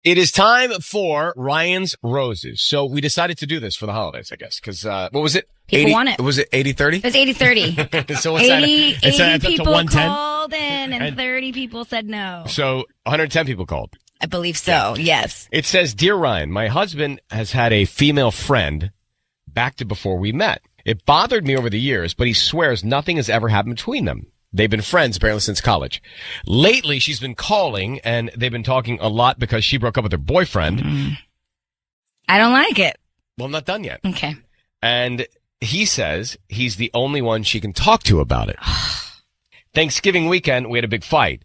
It is time for Ryan's Roses. So we decided to do this for the holidays, I guess, because what was it? People want it. Was it 80-30? It was 80-30. So what's 80, that? 80 people called in and 30 people said no. So 110 people called. I believe so, yes. It says, Dear Ryan, my husband has had a female friend back to before we met. It bothered me over the years, but he swears nothing has ever happened between them. They've been friends apparently since college. Lately, she's been calling, and they've been talking a lot because she broke up with her boyfriend. Mm-hmm. I don't like it. Well, I'm not done yet. Okay. And he says he's the only one she can talk to about it. Thanksgiving weekend, we had a big fight.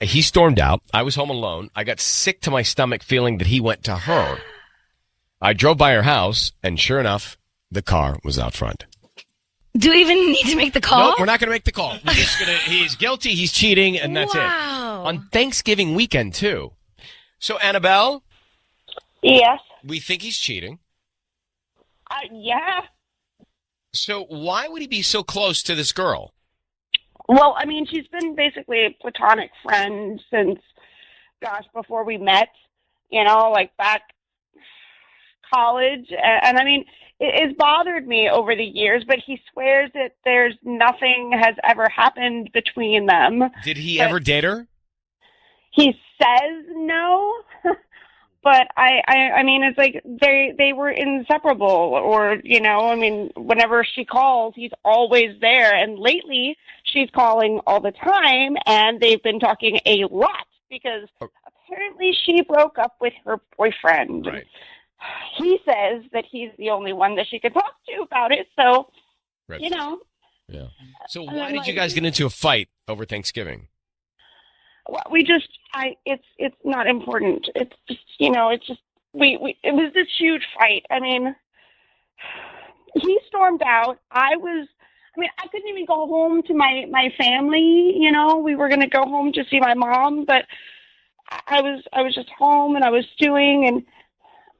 He stormed out. I was home alone. I got sick to my stomach feeling that he went to her. I drove by her house, and sure enough, the car was out front. Do we even need to make the call? No, we're not going to make the call. We're just he's guilty, he's cheating, and that's it. On Thanksgiving weekend, too. So, Annabelle? Yes. We think he's cheating. Yeah. So why would he be so close to this girl? Well, I mean, she's been basically a platonic friend since, before we met, like back college. And I mean, it's bothered me over the years, but he swears that there's nothing has ever happened between them. Did he ever date her? He says no, but I mean, it's like they were inseparable, or, I mean, whenever she calls, he's always there. And lately she's calling all the time, and they've been talking a lot because apparently she broke up with her boyfriend. Right. He says that he's the only one that she could talk to about it. So, Right. Yeah. So why did you guys get into a fight over Thanksgiving? Well, it's not important. It's just, it was this huge fight. I mean, he stormed out. I couldn't even go home to my family. We were going to go home to see my mom, but I was just home and I was stewing, and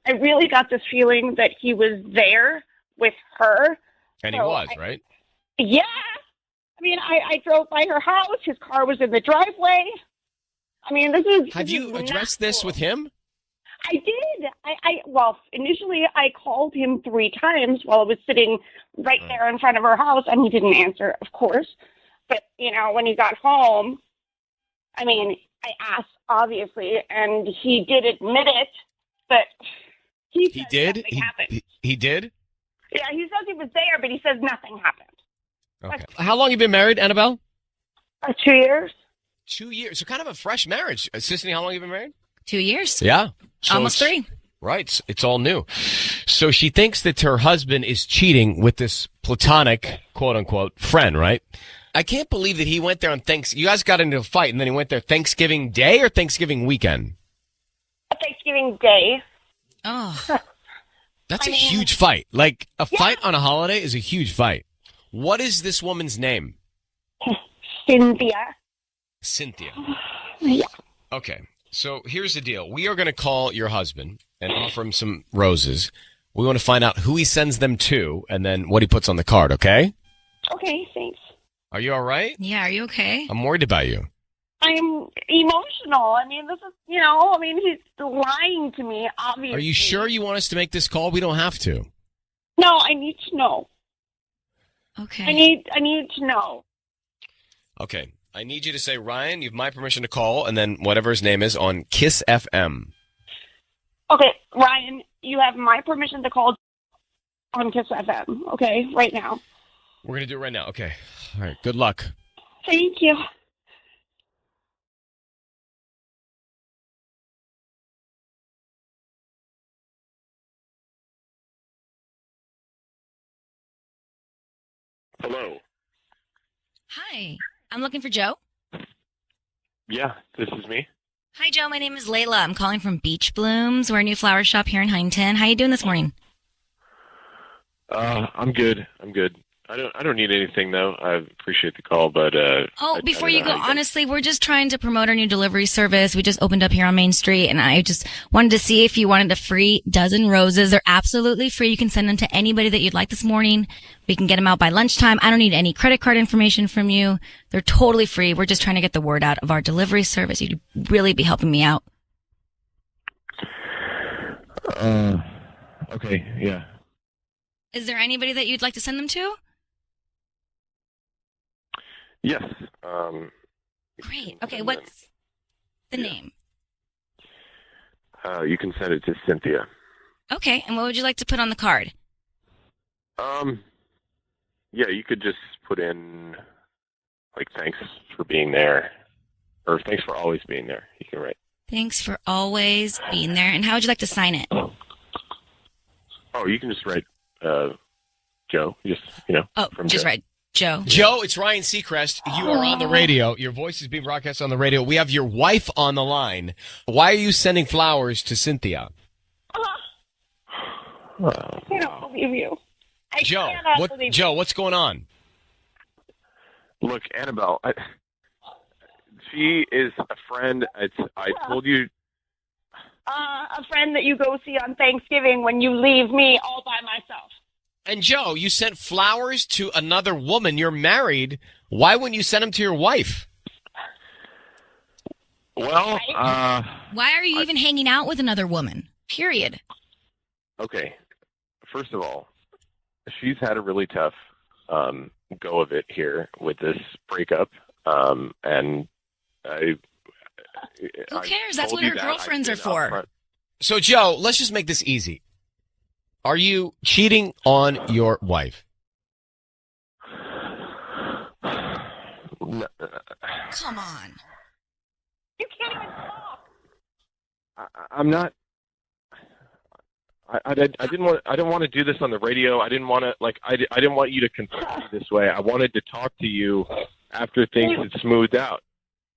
I really got this feeling that he was there with her. And he was, right? Yeah. I mean, I drove by her house. His car was in the driveway. I mean, Have you addressed this with him? I did. Well, initially I called him 3 times while I was sitting right there in front of her house, and he didn't answer, of course. But, when he got home, I mean, I asked, obviously, and he did admit it, but he did? He did? Yeah, he says he was there, but he says nothing happened. Okay. How long have you been married, Annabelle? 2 years. 2 years. So kind of a fresh marriage. Sissany, how long have you been married? 2 years. Yeah. So almost 3. Right. It's all new. So she thinks that her husband is cheating with this platonic, quote unquote, friend, right? I can't believe that he went there on Thanksgiving. You guys got into a fight, and then he went there Thanksgiving Day or Thanksgiving weekend? Thanksgiving Day. Oh. That's a huge fight. Like, a fight on a holiday is a huge fight. What is this woman's name? Cynthia. Yeah. Okay. So here's the deal. We are going to call your husband and offer him some roses. We want to find out who he sends them to and then what he puts on the card, okay? Okay, thanks. Are you all right? Yeah, are you okay? I'm worried about you. I'm emotional. I mean, this is, he's lying to me, obviously. Are you sure you want us to make this call? We don't have to. No, I need to know. Okay. I need to know. Okay. I need you to say, Ryan, you have my permission to call, and then whatever his name is on Kiss FM. Okay, Ryan, you have my permission to call on Kiss FM, okay, right now. We're going to do it right now. Okay. All right. Good luck. Thank you. Hello. Hi. I'm looking for Joe. Yeah, this is me. Hi, Joe. My name is Layla. I'm calling from Beach Blooms. We're a new flower shop here in Huntington. How you doing this morning? I'm good. I don't need anything though. I appreciate the call, but before you go, honestly, we're just trying to promote our new delivery service. We just opened up here on Main Street, and I just wanted to see if you wanted a free dozen roses. They're absolutely free. You can send them to anybody that you'd like this morning. We can get them out by lunchtime. I don't need any credit card information from you. They're totally free. We're just trying to get the word out of our delivery service. You'd really be helping me out. Okay, yeah. Is there anybody that you'd like to send them to? Yes. Great. Okay, what's the name? You can send it to Cynthia. Okay, and what would you like to put on the card? Yeah, you could just put in, like, thanks for being there, or thanks for always being there. You can write. Thanks for always being there. And how would you like to sign it? Oh, you can just write, Joe. Just, from just Joe. write Joe. Joe, it's Ryan Seacrest. You are on the radio. Your voice is being broadcast on the radio. We have your wife on the line. Why are you sending flowers to Cynthia? I don't believe you. I cannot believe you. Joe, what's going on? Look, Annabelle, she is a friend. I told you. A friend that you go see on Thanksgiving when you leave me all by myself. And Joe, you sent flowers to another woman. You're married. Why wouldn't you send them to your wife? Well, why are you even hanging out with another woman? Period. Okay. First of all, she's had a really tough go of it here with this breakup, and who cares? That's what her girlfriends are for. So, Joe, let's just make this easy. Are you cheating on your wife? No, Come on. You can't even talk. I'm not. I didn't want to do this on the radio. I didn't want to I didn't want you to confront me this way. I wanted to talk to you after things had smoothed out.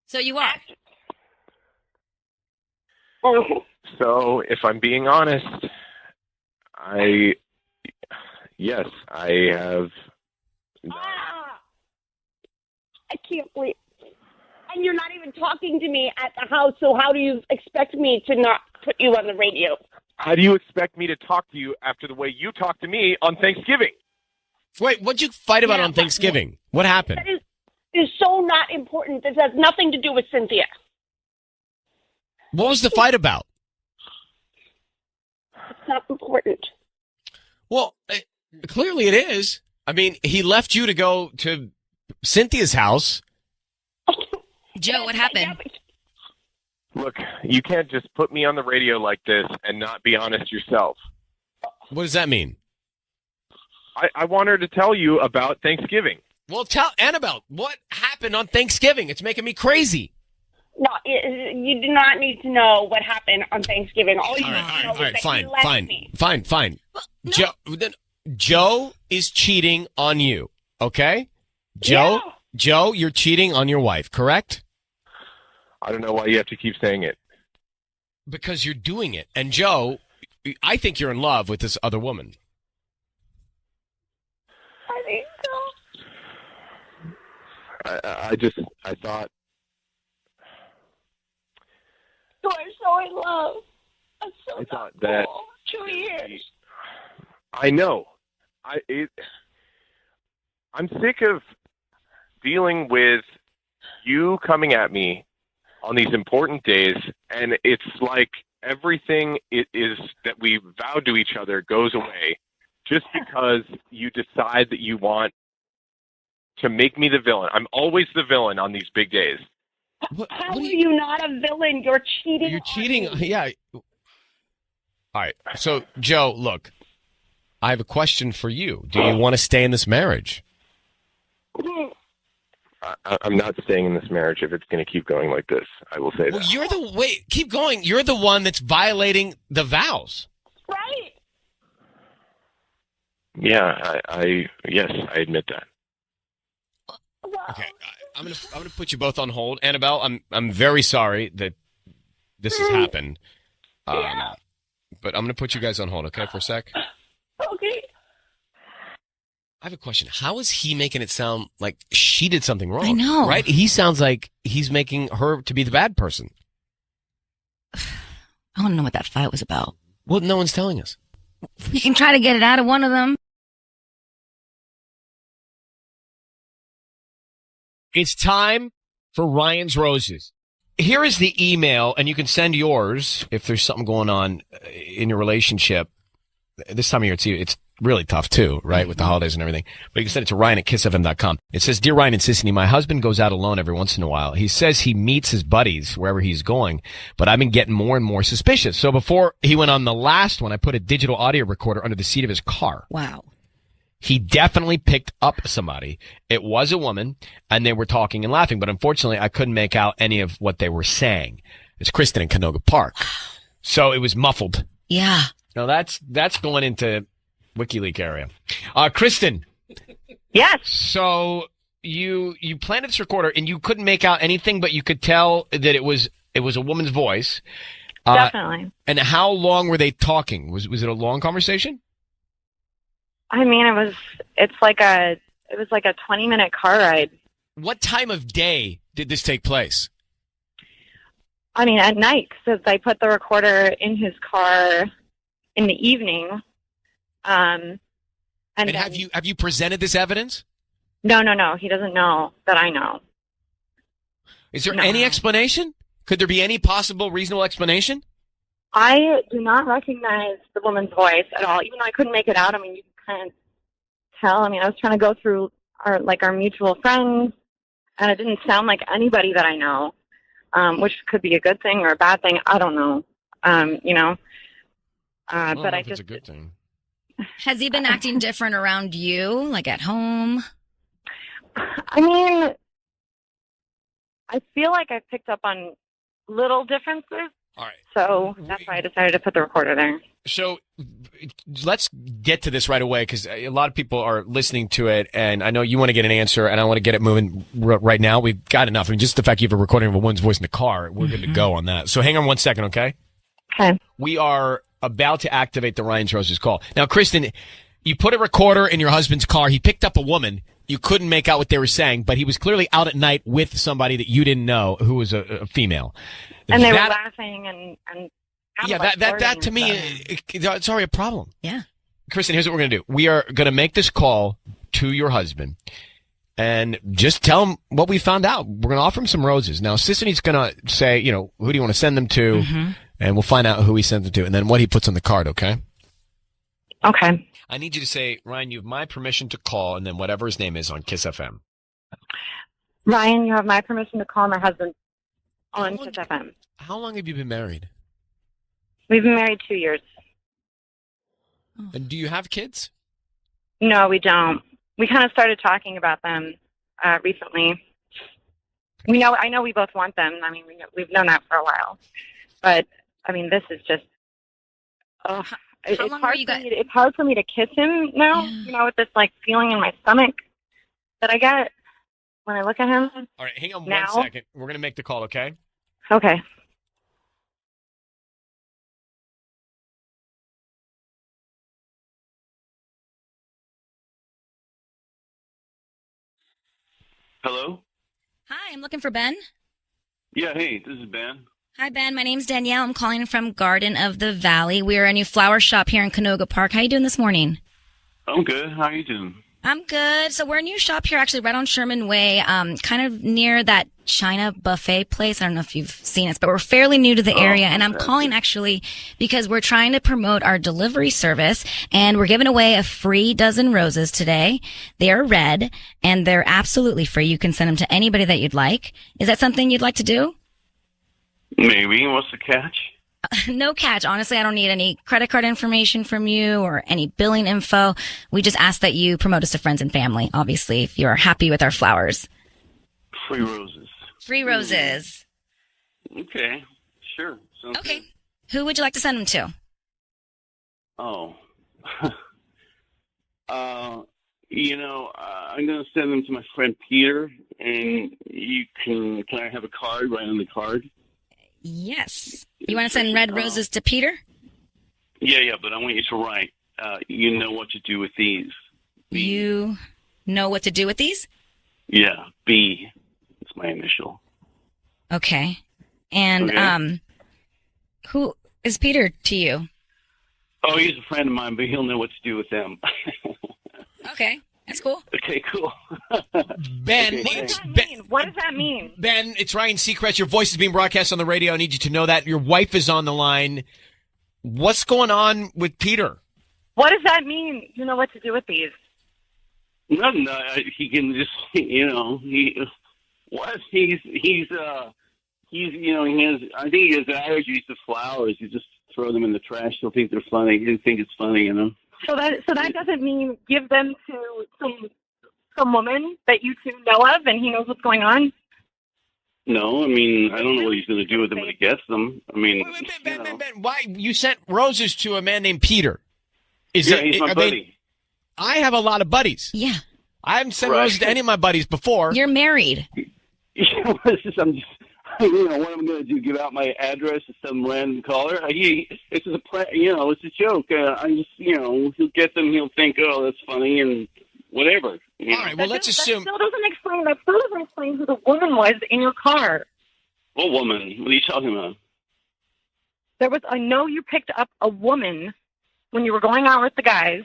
So you are. So if I'm being honest, I have. I can't believe. And you're not even talking to me at the house. So how do you expect me to not put you on the radio? How do you expect me to talk to you after the way you talked to me on Thanksgiving? Wait, what'd you fight about on Thanksgiving? What happened? That is so not important. This has nothing to do with Cynthia. What was the fight about? It's not important. Well, clearly it is. I mean, he left you to go to Cynthia's house. Joe, what happened? Look, you can't just put me on the radio like this and not be honest yourself. What does that mean? I want her to tell you about Thanksgiving. Well, tell Annabelle, what happened on Thanksgiving? It's making me crazy. No, you do not need to know what happened on Thanksgiving. All you need to know is that fine, you left me. Fine. No. Joe is cheating on you, okay? Joe, you're cheating on your wife, correct? I don't know why you have to keep saying it. Because you're doing it. And Joe, I think you're in love with this other woman. I think so. I thought. You are so in love. I'm so I thought cool. that 2 years. I know. I'm sick of dealing with you coming at me on these important days, and it's like everything it is that we vowed to each other goes away just because you decide that you want to make me the villain. I'm always the villain on these big days. How are you not a villain? You're cheating. You're cheating. On me. Yeah. All right. So, Joe, look, I have a question for you. Do you want to stay in this marriage? I'm not staying in this marriage if it's going to keep going like this. I will say that. Keep going. You're the one that's violating the vows. Right. Yeah, yes, I admit that. Okay, I'm gonna put you both on hold, Annabelle. I'm very sorry that this has happened. Yeah. But I'm gonna put you guys on hold, okay, for a sec. Okay. I have a question. How is he making it sound like she did something wrong? I know. Right? He sounds like he's making her to be the bad person. I want to know what that fight was about. Well, no one's telling us. We can try to get it out of one of them. It's time for Ryan's Roses. here is the email, and you can send yours if there's something going on in your relationship. This time of year, it's really tough too, right? With the holidays and everything. But you can send it to Ryan@kissfm.com. It says, Dear Ryan and Sissany, my husband goes out alone every once in a while. He says he meets his buddies wherever he's going, but I've been getting more and more suspicious. So before he went on the last one, I put a digital audio recorder under the seat of his car. Wow. He definitely picked up somebody. It was a woman, and they were talking and laughing, but unfortunately, I couldn't make out any of what they were saying. It's Kristen in Canoga Park. So it was muffled. Yeah. Now that's going into WikiLeaks area. Kristen. Yes. So you planted this recorder and you couldn't make out anything, but you could tell that it was a woman's voice. Definitely. And how long were they talking? Was it a long conversation? I mean, it was like a 20-minute car ride. What time of day did this take place? I mean, at night, because I put the recorder in his car in the evening. And then, have you presented this evidence? No. He doesn't know that I know. Is there any explanation? Could there be any possible reasonable explanation? I do not recognize the woman's voice at all, even though I couldn't make it out. I mean, you can kind of tell. I mean, I was trying to go through our mutual friends, and it didn't sound like anybody that I know, which could be a good thing or a bad thing. I don't know. But I just. It's a good thing. Has he been acting different around you, like at home? I mean, I feel like I picked up on little differences. All right. So that's why I decided to put the recorder there. So let's get to this right away, because a lot of people are listening to it, and I know you want to get an answer, and I want to get it moving right now. We've got enough. I mean, just the fact you have a recording of a woman's voice in the car, we're good to go on that. So hang on 1 second, okay? Okay. We are about to activate the Ryan's Roses call. Now, Kristen, you put a recorder in your husband's car. He picked up a woman. You couldn't make out what they were saying, but he was clearly out at night with somebody that you didn't know who was a female. And they were laughing and yeah, that to me, it's already a problem. Yeah. Kristen, here's what we're going to do. We are going to make this call to your husband and just tell him what we found out. We're going to offer him some roses. Now, Sissany's going to say, who do you want to send them to? Mm-hmm. And we'll find out who he sends them to and then what he puts on the card, okay? Okay. I need you to say, Ryan, you have my permission to call, and then whatever his name is on Kiss FM. Ryan, you have my permission to call my husband on Kiss FM. How long have you been married? We've been married 2 years. And do you have kids? No, we don't. We kind of started talking about them recently. I know we both want them. I mean, we've known that for a while. But, I mean, this is just... It's hard for me to kiss him now, with this, feeling in my stomach that I get when I look at him. All right, hang on 1 second. We're going to make the call, okay? Okay. Hello? Hi, I'm looking for Ben. Yeah, hey, this is Ben. Hi, Ben. My name's Danielle. I'm calling from Garden of the Valley. We're a new flower shop here in Canoga Park. How you doing this morning? I'm good. How are you doing? I'm good. So we're a new shop here, actually, right on Sherman Way, kind of near that China buffet place. I don't know if you've seen us, but we're fairly new to the area. And I'm calling actually because we're trying to promote our delivery service, and we're giving away a free dozen roses today. They are red, and they're absolutely free. You can send them to anybody that you'd like. Is that something you'd like to do? Maybe. What's the catch? No catch. Honestly, I don't need any credit card information from you or any billing info. We just ask that you promote us to friends and family, obviously, if you're happy with our flowers. Free roses. Free roses. Okay. Sure. Sounds okay. Good. Who would you like to send them to? Oh. I'm going to send them to my friend Peter, and can I have a card right on the card? Yes. You want to send red roses to Peter? Yeah, but I want you to write, you know what to do with these. B. You know what to do with these? Yeah, B. It's my initial. Okay. And, who is Peter to you? Oh, he's a friend of mine, but he'll know what to do with them. Okay. That's cool. Okay, cool. Ben, Okay, What does it's that Ben, mean? What does that mean? Ben, it's Ryan Seacrest. Your voice is being broadcast on the radio. I need you to know that. Your wife is on the line. What's going on with Peter? What does that mean? You know what to do with these. Nothing. He can just, he's he has, I think he has allergies to flowers. You just throw them in the trash. He'll think they're funny. He'll think it's funny, So that doesn't mean give them to some woman that you two know of and he knows what's going on? No, I mean, I don't know what he's going to do with them when he gets them. I mean, Ben, why you sent roses to a man named Peter? He's my buddy. I have a lot of buddies. Yeah. I haven't sent Right. roses to any of my buddies before. You're married. It's just, I'm just, what I'm going to do, give out my address to some random caller? It's just it's a joke. I just, he'll get them, he'll think, oh, that's funny, and whatever. All right, well, let's assume. That still doesn't explain who the woman was in your car. What woman? What are you talking about? I know you picked up a woman when you were going out with the guys.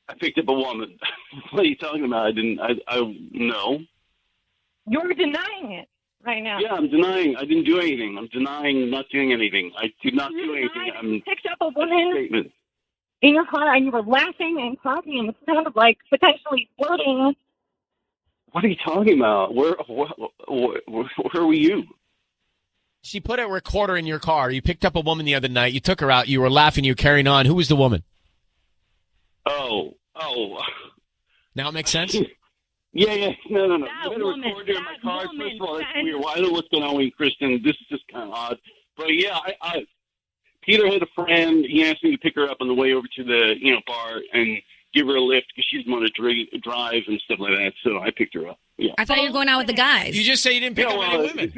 I picked up a woman. What are you talking about? No. You're denying it right now. Yeah, I'm denying. I didn't do anything. I'm denying not doing anything. I did not do anything. You picked up a woman Statement. in your car and you were laughing and talking and it sounded like potentially flirting. What are you talking about? Where were you? She put a recorder in your car. You picked up a woman the other night. You took her out. You were laughing. You were carrying on. Who was the woman? Oh. Now it makes sense? Yeah. No. That You had a woman, recorder in my that car. woman, First of all, that's that- weird. Well, I don't know what's going on with you, Kristen. This is just kind of odd. But yeah, Peter had a friend. He asked me to pick her up on the way over to the bar and give her a lift because she didn't want to drive and stuff like that. So I picked her up. Yeah. I thought you were going out with the guys. You just say you didn't pick up any women.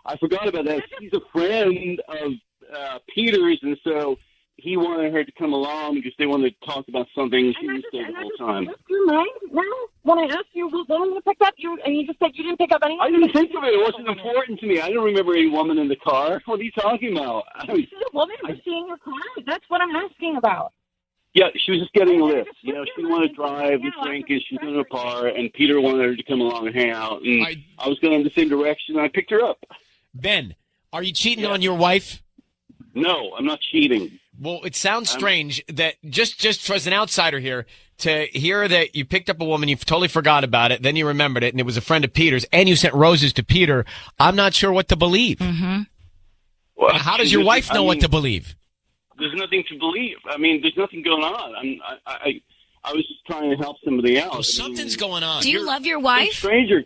I forgot about that. She's a friend of Peter's, and so he wanted her to come along because they wanted to talk about something. She was there the whole time. Just your mind now? When I asked you what woman you picked up, and you just said you didn't pick up any. I didn't think of it. It wasn't important to me. I don't remember any woman in the car. What are you talking about? Is a woman was she in your car? That's what I'm asking about. Yeah, she was just getting a lift. She didn't want to drive and drink, and she's in a bar, and Peter wanted her to come along and hang out. And I was going in the same direction, and I picked her up. Ben, are you cheating on your wife? No, I'm not cheating. Well, it sounds strange that just as an outsider here, to hear that you picked up a woman, you totally forgot about it, then you remembered it, and it was a friend of Peter's, and you sent roses to Peter. I'm not sure what to believe. Mm-hmm. Well, How does your wife know what to believe? There's nothing to believe. I mean, there's nothing going on. I was just trying to help somebody else. Well, something's going on. Do you love your Some wife? stranger.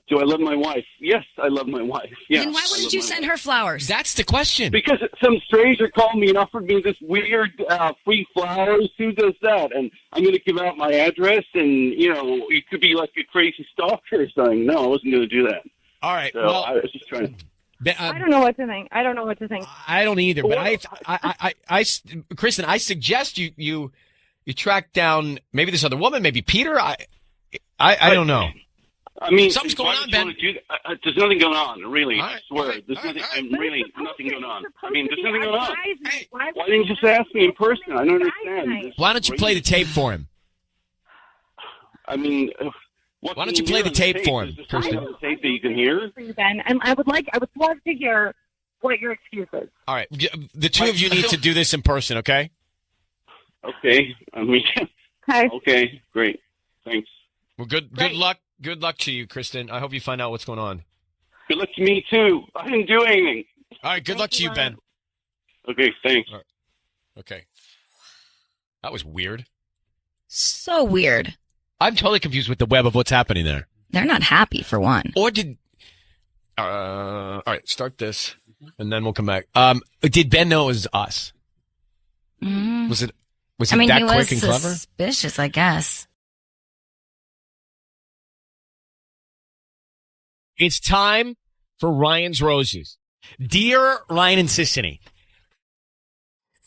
Do I love my wife? Yes, I love my wife. Yeah, Then why wouldn't you send her flowers? That's the question. Because some stranger called me and offered me this weird free flowers. Who does that? And I'm going to give out my address, and it could be like a crazy stalker or something. No, I wasn't going to do that. All right. So Well, I was just trying to. I don't know what to think. I don't don't either. But Kristen, I suggest you track down maybe this other woman, maybe Peter. I don't know. I mean, Something's going on, would you Ben. wanna do that? There's nothing going on, really. All I right, swear. all right, There's all right, nothing. all right. I'm really nothing going on. I mean, there's nothing going on. Hey, Why didn't you just ask me in person? I don't understand. Why don't you play the tape for him? I mean, Why don't you play the tape for him, Is there something Kristen? on the tape that you can hear? For you, Ben, and I would love to hear what your excuse is. All right. The two of you need to do this in person, okay? Okay. I mean, Okay. okay, great. Thanks. Well, good Great. luck. Good luck to you, Kristen. I hope you find out what's going on. Good luck to me too. I didn't do anything. All right. Good luck to you, Ben. Okay, thanks. Okay. That was weird. So weird. I'm totally confused with the web of what's happening there. They're not happy for one. Or did? All right. Start this, and then we'll come back. Did Ben know it was us? Mm. Was it? Was I it mean, that he quick was and clever? suspicious, I guess. It's time for Ryan's Roses. Dear Ryan and Sissany,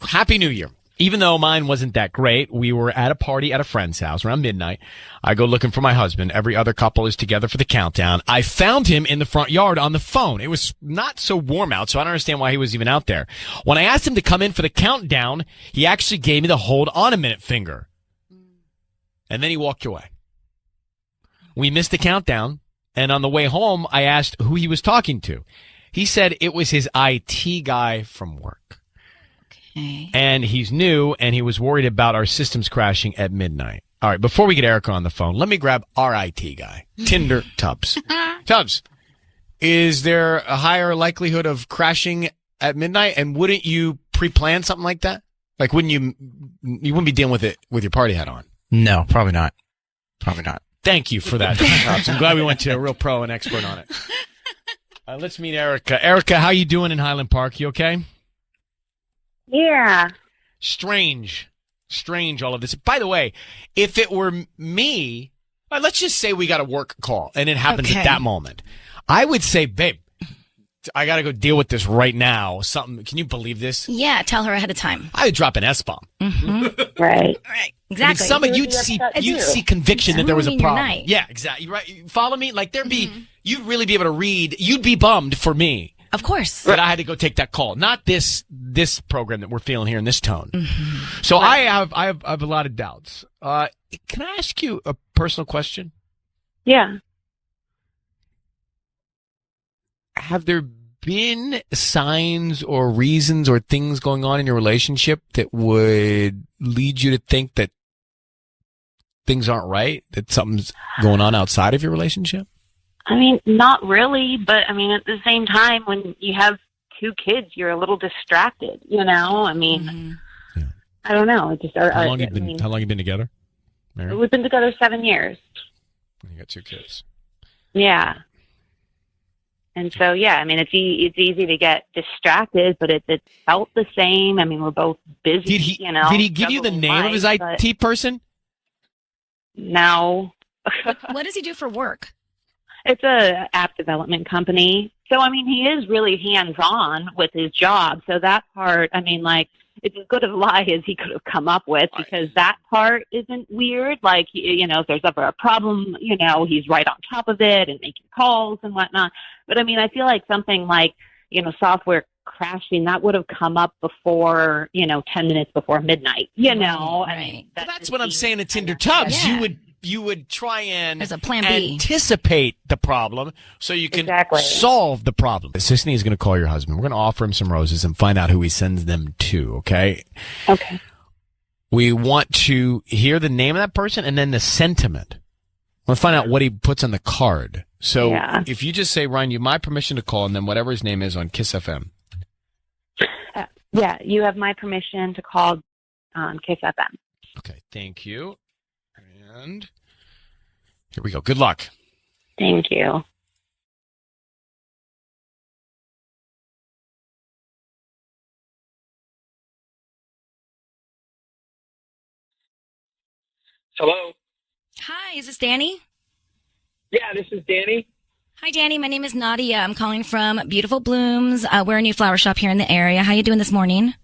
Happy New Year. Even though mine wasn't that great, we were at a party at a friend's house around midnight. I go looking for my husband. Every other couple is together for the countdown. I found him in the front yard on the phone. It was not so warm out, so I don't understand why he was even out there. When I asked him to come in for the countdown, he actually gave me the hold on a minute finger. And then he walked away. We missed the countdown, and on the way home, I asked who he was talking to. He said it was his IT guy from work. Okay. And he's new, and he was worried about our systems crashing at midnight. All right, before we get Erica on the phone, let me grab our IT guy, Tinder Tubbs. Tubbs, is there a higher likelihood of crashing at midnight, and wouldn't you pre-plan something like that? Like, you wouldn't be dealing with it with your party hat on? No, probably not. Probably not. Thank you for that, Tubbs. I'm glad we went to a real pro and expert on it. Let's meet Erica. Erica, how you doing in Highland Park? You okay? Yeah. Strange, all of this. By the way, if it were me, let's just say we got a work call and it happens at that moment. I would say, babe, I got to go deal with this right now. Can you believe this? Yeah, tell her ahead of time. I would drop an S-bomb. Mm-hmm. Right. Exactly. I mean, you'd see conviction that there was a problem. Night. Yeah, exactly. Right. You follow me? Like you'd really be able to read. You'd be bummed for me. Of course. That I had to go take that call. Not this program that we're feeling here in this tone. Mm-hmm. So I have a lot of doubts. Can I ask you a personal question? Yeah. Have there been signs or reasons or things going on in your relationship that would lead you to think that things aren't right, that something's going on outside of your relationship? I mean, not really, but I mean, at the same time, when you have 2 kids, you're a little distracted, you know? I mean, I don't know. How long you been together? Mary? We've been together 7 years. You got 2 kids. Yeah. And so, yeah, I mean, it's easy to get distracted, but it felt the same. I mean, we're both busy, Did he give you the name of his IT person? No. What does he do for work? It's a app development company. So, I mean, he is really hands-on with his job. So that part, I mean, like, it's as good a lie as he could have come up with, because that part isn't weird. Like, you know, if there's ever a problem, you know, he's right on top of it and making calls and whatnot. But, I mean, I feel like something like, you know, software crashing, that would have come up before, you know, 10 minutes before midnight, you know. Right. I mean, that's what I'm saying to Tinder Tubbs. Yeah. You would try and There's a plan B. Anticipate the problem so you can Exactly. solve the problem. Sisney is going to call your husband. We're going to offer him some roses and find out who he sends them to, okay? Okay. We want to hear the name of that person and then the sentiment. We'll find out what he puts on the card. So if you just say, Ryan, you have my permission to call, and then whatever his name is on Kiss FM. Yeah, you have my permission to call Kiss FM. Okay, thank you. And here we go. Good luck. Thank you. Hello. Hi, is this Danny? Yeah, this is Danny. Hi, Danny. My name is Nadia. I'm calling from Beautiful Blooms. We're a new flower shop here in the area. How you doing this morning?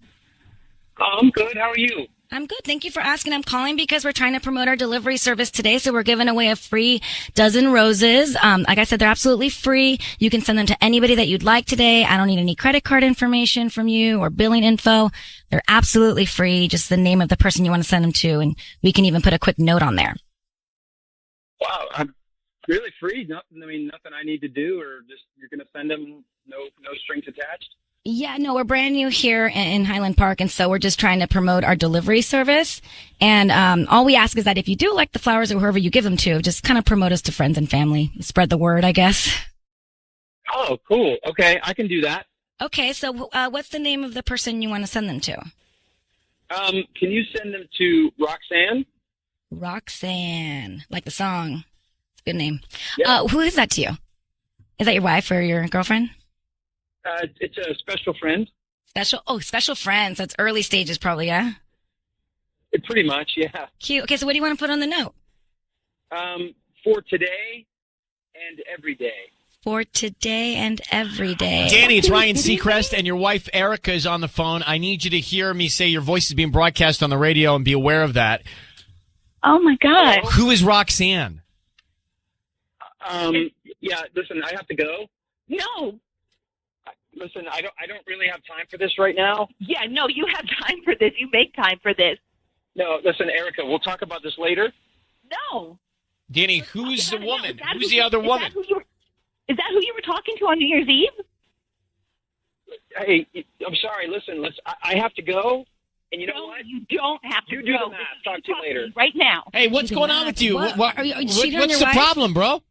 I'm good. How are you? I'm good. Thank you for asking. I'm calling because we're trying to promote our delivery service today. So we're giving away a free dozen roses. Like I said, they're absolutely free. You can send them to anybody that you'd like today. I don't need any credit card information from you or billing info. They're absolutely free. Just the name of the person you want to send them to. And we can even put a quick note on there. Wow, I'm really free. Nothing I need to do, or just you're going to send them, no strings attached? Yeah, no, we're brand new here in Highland Park, and so we're just trying to promote our delivery service. And all we ask is that if you do like the flowers or whoever you give them to, just kind of promote us to friends and family. Spread the word, I guess. Oh, cool. Okay, I can do that. Okay, so what's the name of the person you want to send them to? Can you send them to Roxanne? Roxanne, like the song. It's a good name. Yeah. Who is that to you? Is that your wife or your girlfriend? It's a special friend. Special friends. That's early stages probably, yeah? Pretty much, yeah. Cute. Okay, so what do you want to put on the note? For today and every day. For today and every day. Danny, it's Ryan Seacrest, and your wife Erica is on the phone. I need you to hear me say your voice is being broadcast on the radio and be aware of that. Oh, my God. Who is Roxanne? Yeah, listen, I have to go. No. Listen, I don't really have time for this right now. Yeah, no, you have time for this. You make time for this. No, listen, Erica, we'll talk about this later. No. Danny, who's the woman? Is that Who's who- the other is woman? Is that who you were talking to on New Year's Eve? Hey, I'm sorry. Listen, I have to go. And you know No, what? you don't have to You do go. the math. Talk to you later. Right now. Hey, what's Do going the on math. with you? What? Are you cheating on what's your the wife? problem, bro?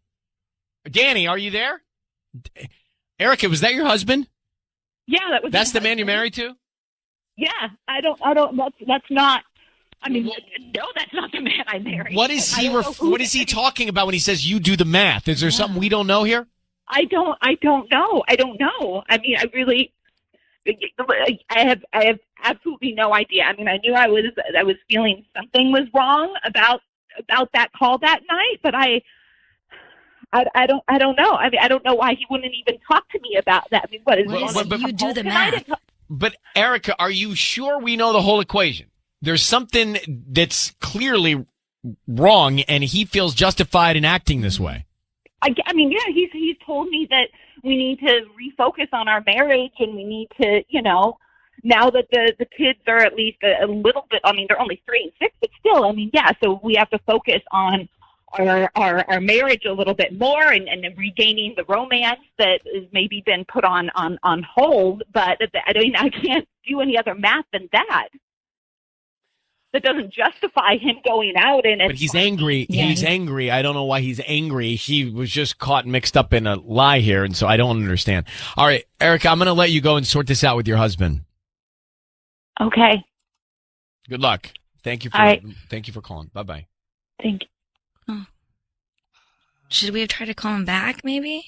Danny, are you there? Erica, was that your husband? Yeah, that was. That's my the man you're husband. married to? Yeah, I don't. That's not. I mean, no, that's not the man I married. What is I he? don't know who What is he talking about when he says you do the math? Is there something we don't know here? I don't know. I don't know. I mean, I have absolutely no idea. I mean, I knew I was feeling something was wrong about that call that night, but I don't know. I mean, I don't know why he wouldn't even talk to me about that. I mean, what is You do the tonight? math. But Erica, are you sure we know the whole equation? There's something that's clearly wrong, and he feels justified in acting this way. I mean, yeah, he's told me that we need to refocus on our marriage, and we need to, now that the kids are at least a little bit. I mean, they're only 3 and 6, but still, I mean, yeah. So we have to focus on our marriage a little bit more, and regaining the romance that has maybe been put on hold. But I mean, I can't do any other math than that. That doesn't justify him going out and. But he's angry. Yeah. He's angry. I don't know why he's angry. He was just caught mixed up in a lie here, and so I don't understand. All right, Erica, I'm going to let you go and sort this out with your husband. Okay. Good luck. Thank you for All right. Thank you for calling. Bye bye. Thank you. Oh. Should we have tried to call him back, maybe?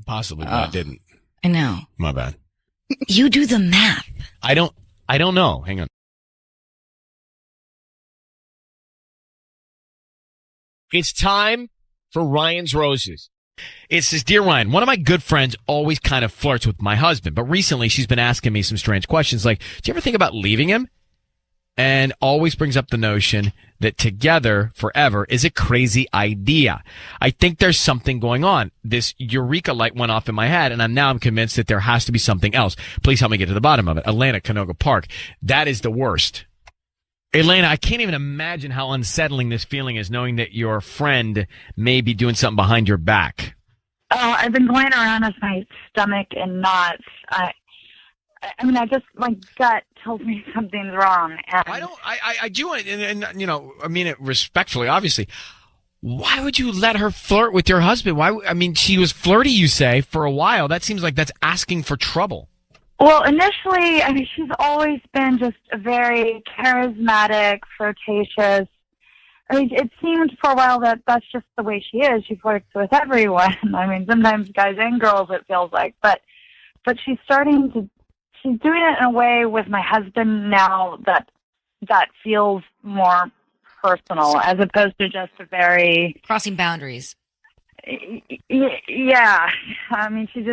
Possibly, but I didn't. I know. My bad. You do the math. I don't know. Hang on. It's time for Ryan's Roses. It says, Dear Ryan, one of my good friends always kind of flirts with my husband, but recently she's been asking me some strange questions like, do you ever think about leaving him? And always brings up the notion that together forever is a crazy idea. I think there's something going on. This eureka light went off in my head, and I'm convinced that there has to be something else. Please help me get to the bottom of it. Atlanta, Canoga Park. That is the worst. Elena, I can't even imagine how unsettling this feeling is, knowing that your friend may be doing something behind your back. Oh, I've been going around with my stomach in knots. I mean, my gut tells me something's wrong. And I do, and I mean it respectfully, obviously. Why would you let her flirt with your husband? She was flirty, you say, for a while. That seems like that's asking for trouble. Well, initially, I mean, she's always been just a very charismatic, flirtatious. I mean, it seemed for a while that that's just the way she is. She flirts with everyone. I mean, sometimes guys and girls, it feels like. But she's doing it in a way with my husband now that feels more personal, as opposed to just a very Crossing boundaries. Yeah. I mean, she's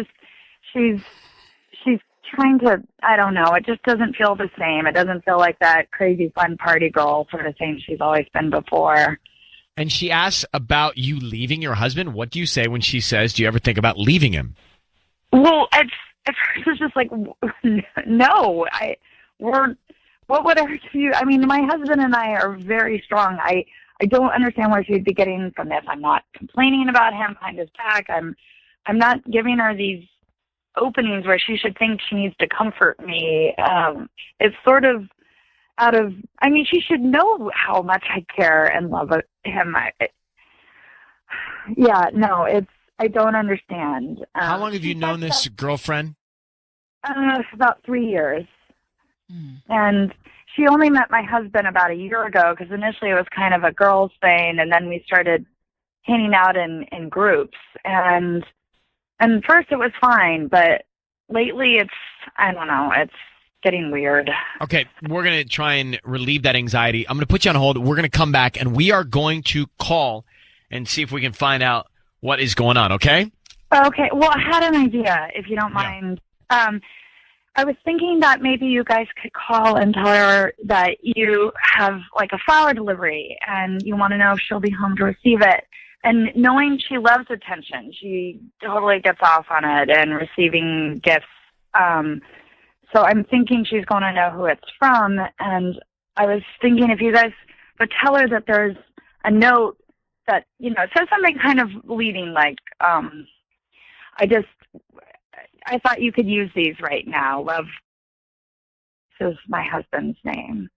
trying to, I don't know, it just doesn't feel the same. It doesn't feel like that crazy fun party girl sort of thing she's always been before. And she asks about you leaving your husband. What do you say when she says, do you ever think about leaving him? Well, at first it's just like, no, what would I do? I mean, my husband and I are very strong. I don't understand where she'd be getting from this. I'm not complaining about him behind his back. I'm not giving her these openings where she should think she needs to comfort me. It's sort of she should know how much I care and love him. I don't understand. How long have you known this girlfriend? About 3 years. And she only met my husband about a year ago, because initially it was kind of a girls' thing, and then we started hanging out in groups. And first it was fine, but lately it's getting weird. Okay, we're going to try and relieve that anxiety. I'm going to put you on hold. We're going to come back, and we are going to call and see if we can find out what is going on, okay? Okay, well, I had an idea, if you don't mind. I was thinking that maybe you guys could call and tell her that you have, like, a flower delivery, and you want to know if she'll be home to receive it. And knowing she loves attention, she totally gets off on it and receiving gifts. So I'm thinking she's going to know who it's from. And I was thinking if you guys would tell her that there's a note that, it says something kind of leading like, I thought you could use these right now. Love, this is my husband's name.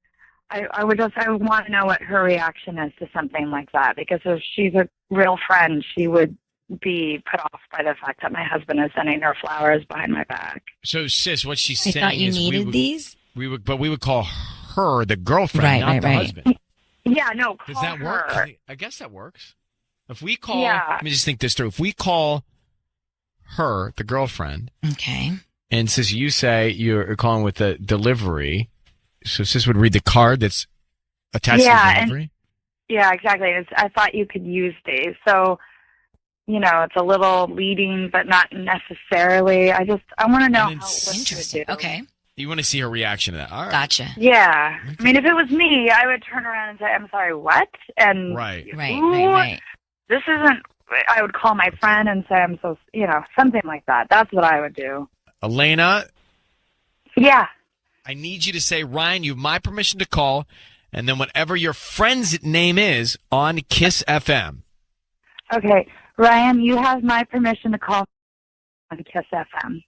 I would want to know what her reaction is to something like that, because if she's a real friend, she would be put off by the fact that my husband is sending her flowers behind my back. So, sis, what she's I saying thought you is needed these? we would call her the girlfriend, not the husband. Yeah, no, call Does that work? her. I guess that works. If we call, Yeah. let me just think this through. If we call her the girlfriend, Okay. and sis, you say you're calling with the delivery, so sis would read the card that's attached to the delivery? Yeah, exactly. I thought you could use these. So, it's a little leading, but not necessarily. I want to know how it looks. Interesting. Okay. You want to see her reaction to that. All right. Gotcha. Yeah. I mean, if it was me, I would turn around and say, I'm sorry, what? And Right. This isn't, I would call my friend and say, I'm so, something like that. That's what I would do. Elena, Yeah. I need you to say, Ryan, you have my permission to call, and then whatever your friend's name is on Kiss FM. Okay. Ryan, you have my permission to call on Kiss FM.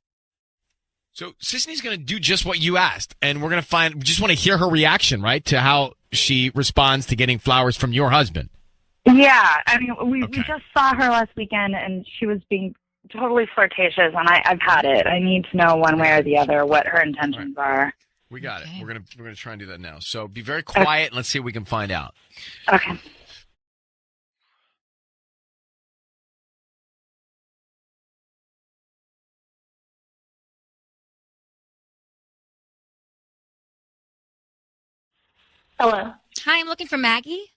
So Sisney's going to do just what you asked, and we're going to we just want to hear her reaction, right, to how she responds to getting flowers from your husband. Yeah. I mean, we just saw her last weekend, and she was being totally flirtatious, and I've had it. I need to know one way or the other what her intentions are. We got it. We're gonna try and do that now. So be very quiet, and let's see if we can find out. Okay. Hello. Hi, I'm looking for Maggie.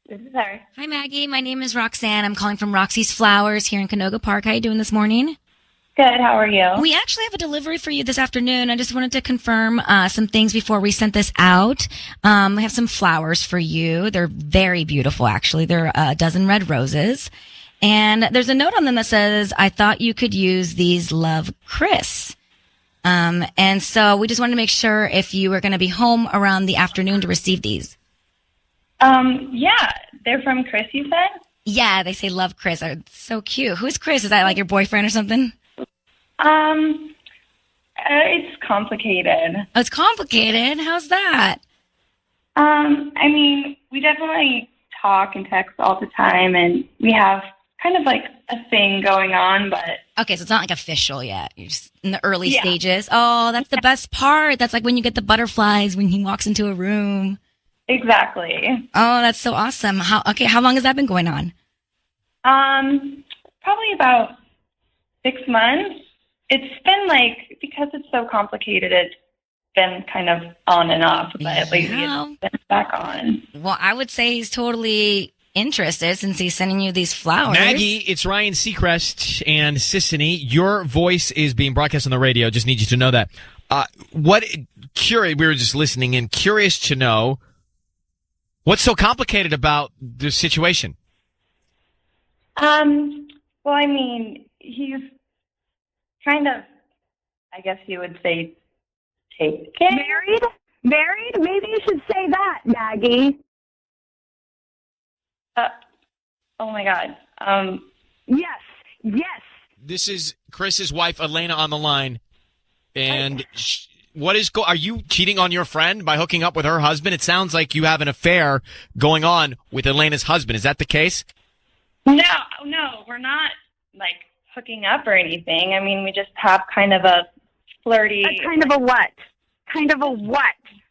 This is her. Hi, Maggie. My name is Roxanne. I'm calling from Roxy's Flowers here in Canoga Park. How you doing this morning? Good. How are you? We actually have a delivery for you this afternoon. I just wanted to confirm some things before we sent this out. We have some flowers for you. They're very beautiful, actually. They're a dozen red roses. And there's a note on them that says, I thought you could use these, love, Chris. And so we just wanted to make sure if you were going to be home around the afternoon to receive these. Yeah. They're from Chris, you said? Yeah, they say love Chris. It's so cute. Who's Chris? Is that like your boyfriend or something? It's complicated. Oh, it's complicated? How's that? I mean, we definitely talk and text all the time, and we have kind of like a thing going on, but... Okay, so it's not like official yet. You're just in the early stages. Oh, that's the best part. That's like when you get the butterflies when he walks into a room. Exactly. Oh, that's so awesome. How long has that been going on? Probably about 6 months. It's been like, because it's so complicated, it's been kind of on and off, but lately it's been back on. Well, I would say he's totally interested since he's sending you these flowers. Maggie, it's Ryan Seacrest and Sissany. Your voice is being broadcast on the radio. Just need you to know that. We were just listening and curious to know what's so complicated about the situation. Well, I mean, he's kind of, I guess you would say, taken. Married? Maybe you should say that, Maggie. Oh my God. Yes. This is Chris's wife, Elena, on the line. And are you cheating on your friend by hooking up with her husband? It sounds like you have an affair going on with Elena's husband. Is that the case? No, we're not like hooking up or anything. I mean, we just have kind of a flirty... Kind of a what?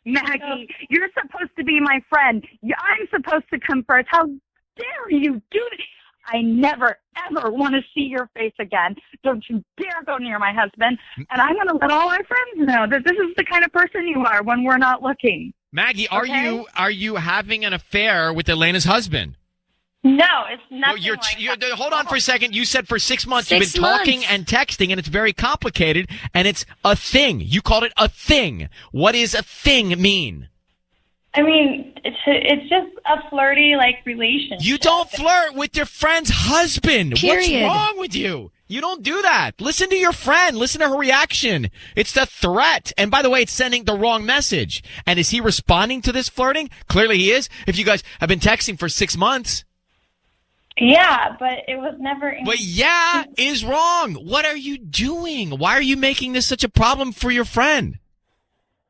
Maggie, you're supposed to be my friend. I'm supposed to come first. How dare you do this? I never, ever want to see your face again. Don't you dare go near my husband. And I'm going to let all our friends know that this is the kind of person you are when we're not looking. Maggie, are you having an affair with Elena's husband? No, it's nothing that. Hold on for a second. You said for 6 months you've been talking and texting, and it's very complicated, and it's a thing. You called it a thing. What does a thing mean? I mean, it's just a flirty, like, relationship. You don't flirt with your friend's husband. Period. What's wrong with you? You don't do that. Listen to your friend. Listen to her reaction. It's the threat. And by the way, it's sending the wrong message. And is he responding to this flirting? Clearly he is. If you guys have been texting for 6 months. Yeah, but it was never. But yeah is wrong. What are you doing? Why are you making this such a problem for your friend?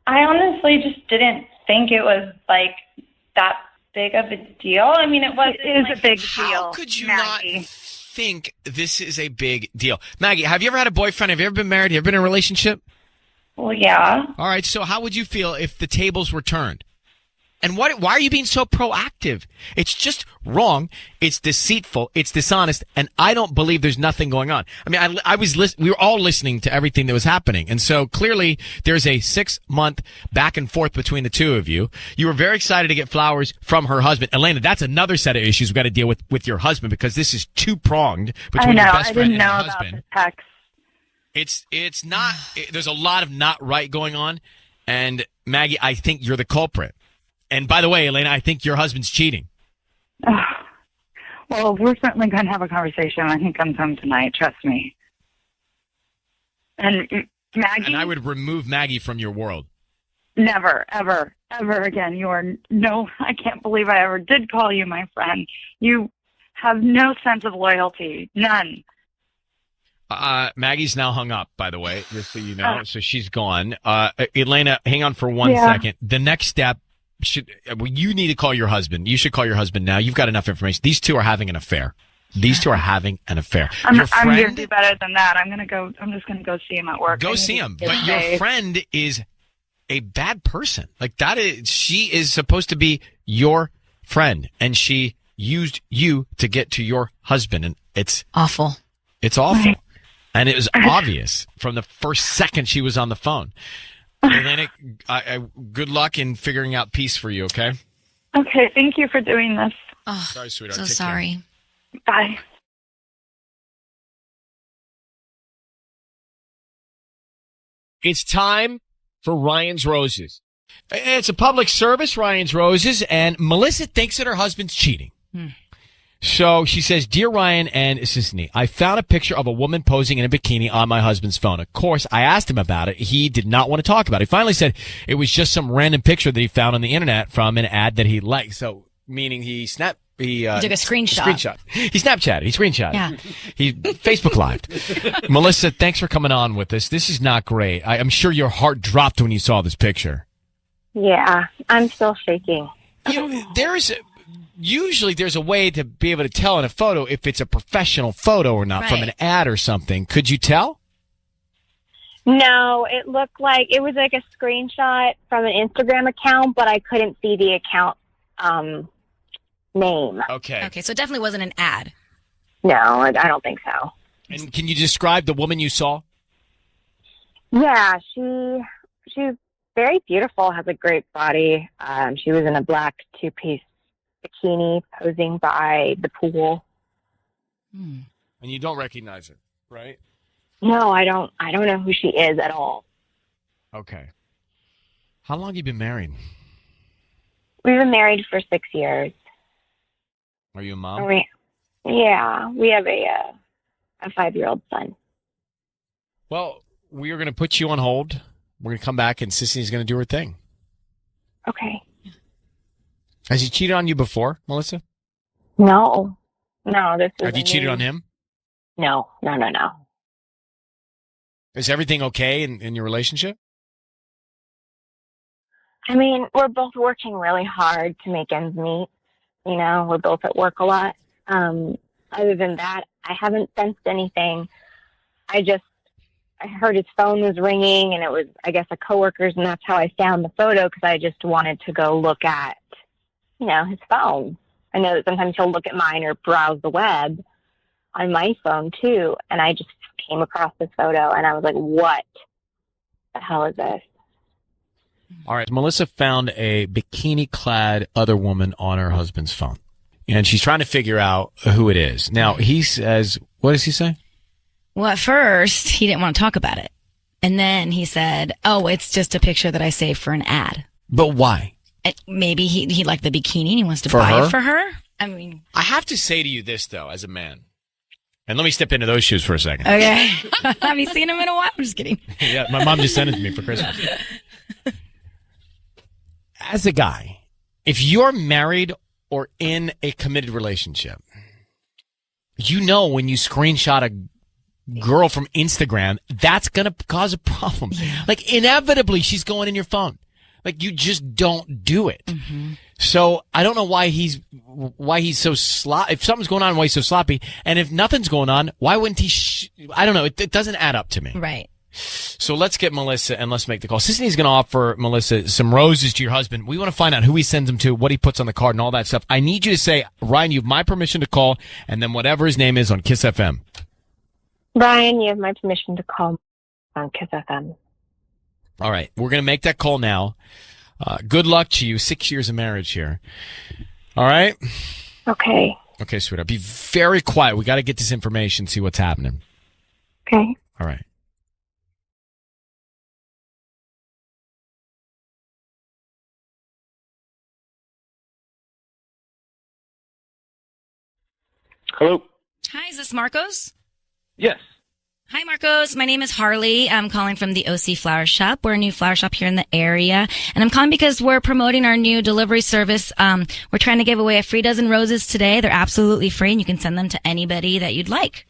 I honestly just didn't think it was like that big of a deal. I mean, it is a big deal. How could you Maggie. not think this is a big deal? Maggie, have you ever had a boyfriend? Have you ever been married? Have you ever been in a relationship? Well, yeah. All right, so how would you feel if the tables were turned? And why are you being so proactive? It's just wrong. It's deceitful. It's dishonest. And I don't believe there's nothing going on. I mean, we were all listening to everything that was happening. And so clearly there's a 6-month back and forth between the two of you. You were very excited to get flowers from her husband. Elena, that's another set of issues we've got to deal with your husband, because this is two-pronged between your best friend and your husband. I didn't know about the text. It's not, there's a lot of not right going on. And Maggie, I think you're the culprit. And by the way, Elena, I think your husband's cheating. Well, we're certainly going to have a conversation when he comes home tonight. Trust me. And Maggie? And I would remove Maggie from your world. Never, ever, ever again. I can't believe I ever did call you my friend. You have no sense of loyalty. None. Maggie's now hung up, by the way, just so you know. So she's gone. Elena, hang on for 1 second. The next step, you need to call your husband. You should call your husband now. You've got enough information. These two are having an affair. I'm going to do better than that. I'm just going to go see him at work. Go see him. But your friend is a bad person. Like she is supposed to be your friend, and she used you to get to your husband, and it's awful. It's awful. And it was obvious from the first second she was on the phone. Elena, good luck in figuring out peace for you, okay? Okay, thank you for doing this. Oh, sorry, sweetheart. So sorry. Bye. It's time for Ryan's Roses. It's a public service, Ryan's Roses, and Melissa thinks that her husband's cheating. So she says, "Dear Ryan and Sisney, I found a picture of a woman posing in a bikini on my husband's phone. Of course, I asked him about it. He did not want to talk about it. He finally said it was just some random picture that he found on the internet from an ad that he liked." So, meaning he took a screenshot. He Snapchatted. He screenshotted. Yeah. He Facebook Lived. Melissa, thanks for coming on with us. This is not great. I'm sure your heart dropped when you saw this picture. Yeah, I'm still shaking. Usually there's a way to be able to tell in a photo if it's a professional photo or not from an ad or something. Could you tell? No, it looked like it was like a screenshot from an Instagram account, but I couldn't see the account name. Okay, so it definitely wasn't an ad. No, I don't think so. And can you describe the woman you saw? Yeah, she's very beautiful, has a great body. She was in a black 2-piece bikini posing by the pool. And you don't recognize her, right? No, I don't know who she is at all. Okay. How long have you been married? We've been married for 6 years. Are you a mom? We have a 5-year-old son. Well, we are going to put you on hold. We're going to come back and Sisney's going to do her thing. Okay. Has he cheated on you before, Melissa? No. Have you cheated on him? No. Is everything okay in your relationship? I mean, we're both working really hard to make ends meet. You know, we're both at work a lot. Other than that, I haven't sensed anything. I heard his phone was ringing, and it was, I guess, a coworker's, and that's how I found the photo, because I just wanted to go look at, his phone. I know that sometimes he'll look at mine or browse the web on my phone, too, and I just came across this photo, and I was like, what the hell is this? All right. Melissa found a bikini-clad other woman on her husband's phone, and she's trying to figure out who it is. Now, he says, what does he say? Well, at first, he didn't want to talk about it. And then he said, oh, it's just a picture that I saved for an ad. But why? Maybe he liked the bikini and he wants to For buy her? it for her. I mean, I have to say to you this, though, as a man. And let me step into those shoes for a second. Okay. Have you seen him in a while? I'm just kidding. Yeah, my mom just sent it to me for Christmas. As a guy, if you're married or in a committed relationship, you know when you screenshot a girl from Instagram, that's going to cause a problem. Like, inevitably, she's going in your phone. Like, you just don't do it. Mm-hmm. So I don't know why he's so sloppy. If something's going on, why he's so sloppy. And if nothing's going on, why wouldn't he? I don't know. It doesn't add up to me. Right. So let's get Melissa and let's make the call. Sisney's going to offer Melissa some roses to your husband. We want to find out who he sends them to, what he puts on the card, and all that stuff. I need you to say, Ryan, you have my permission to call, and then whatever his name is on Kiss FM. Ryan, you have my permission to call on Kiss FM. All right. We're going to make that call now. Good luck to you. 6 years of marriage here. All right? Okay. Okay, sweetheart. Be very quiet. We got to get this information, see what's happening. Okay. All right. Hello. Hi, is this Marcos? Yes. Hi, Marcos. My name is Harley. I'm calling from the OC Flower Shop. We're a new flower shop here in the area. And I'm calling because we're promoting our new delivery service. We're trying to give away a free dozen roses today. They're absolutely free, and you can send them to anybody that you'd like.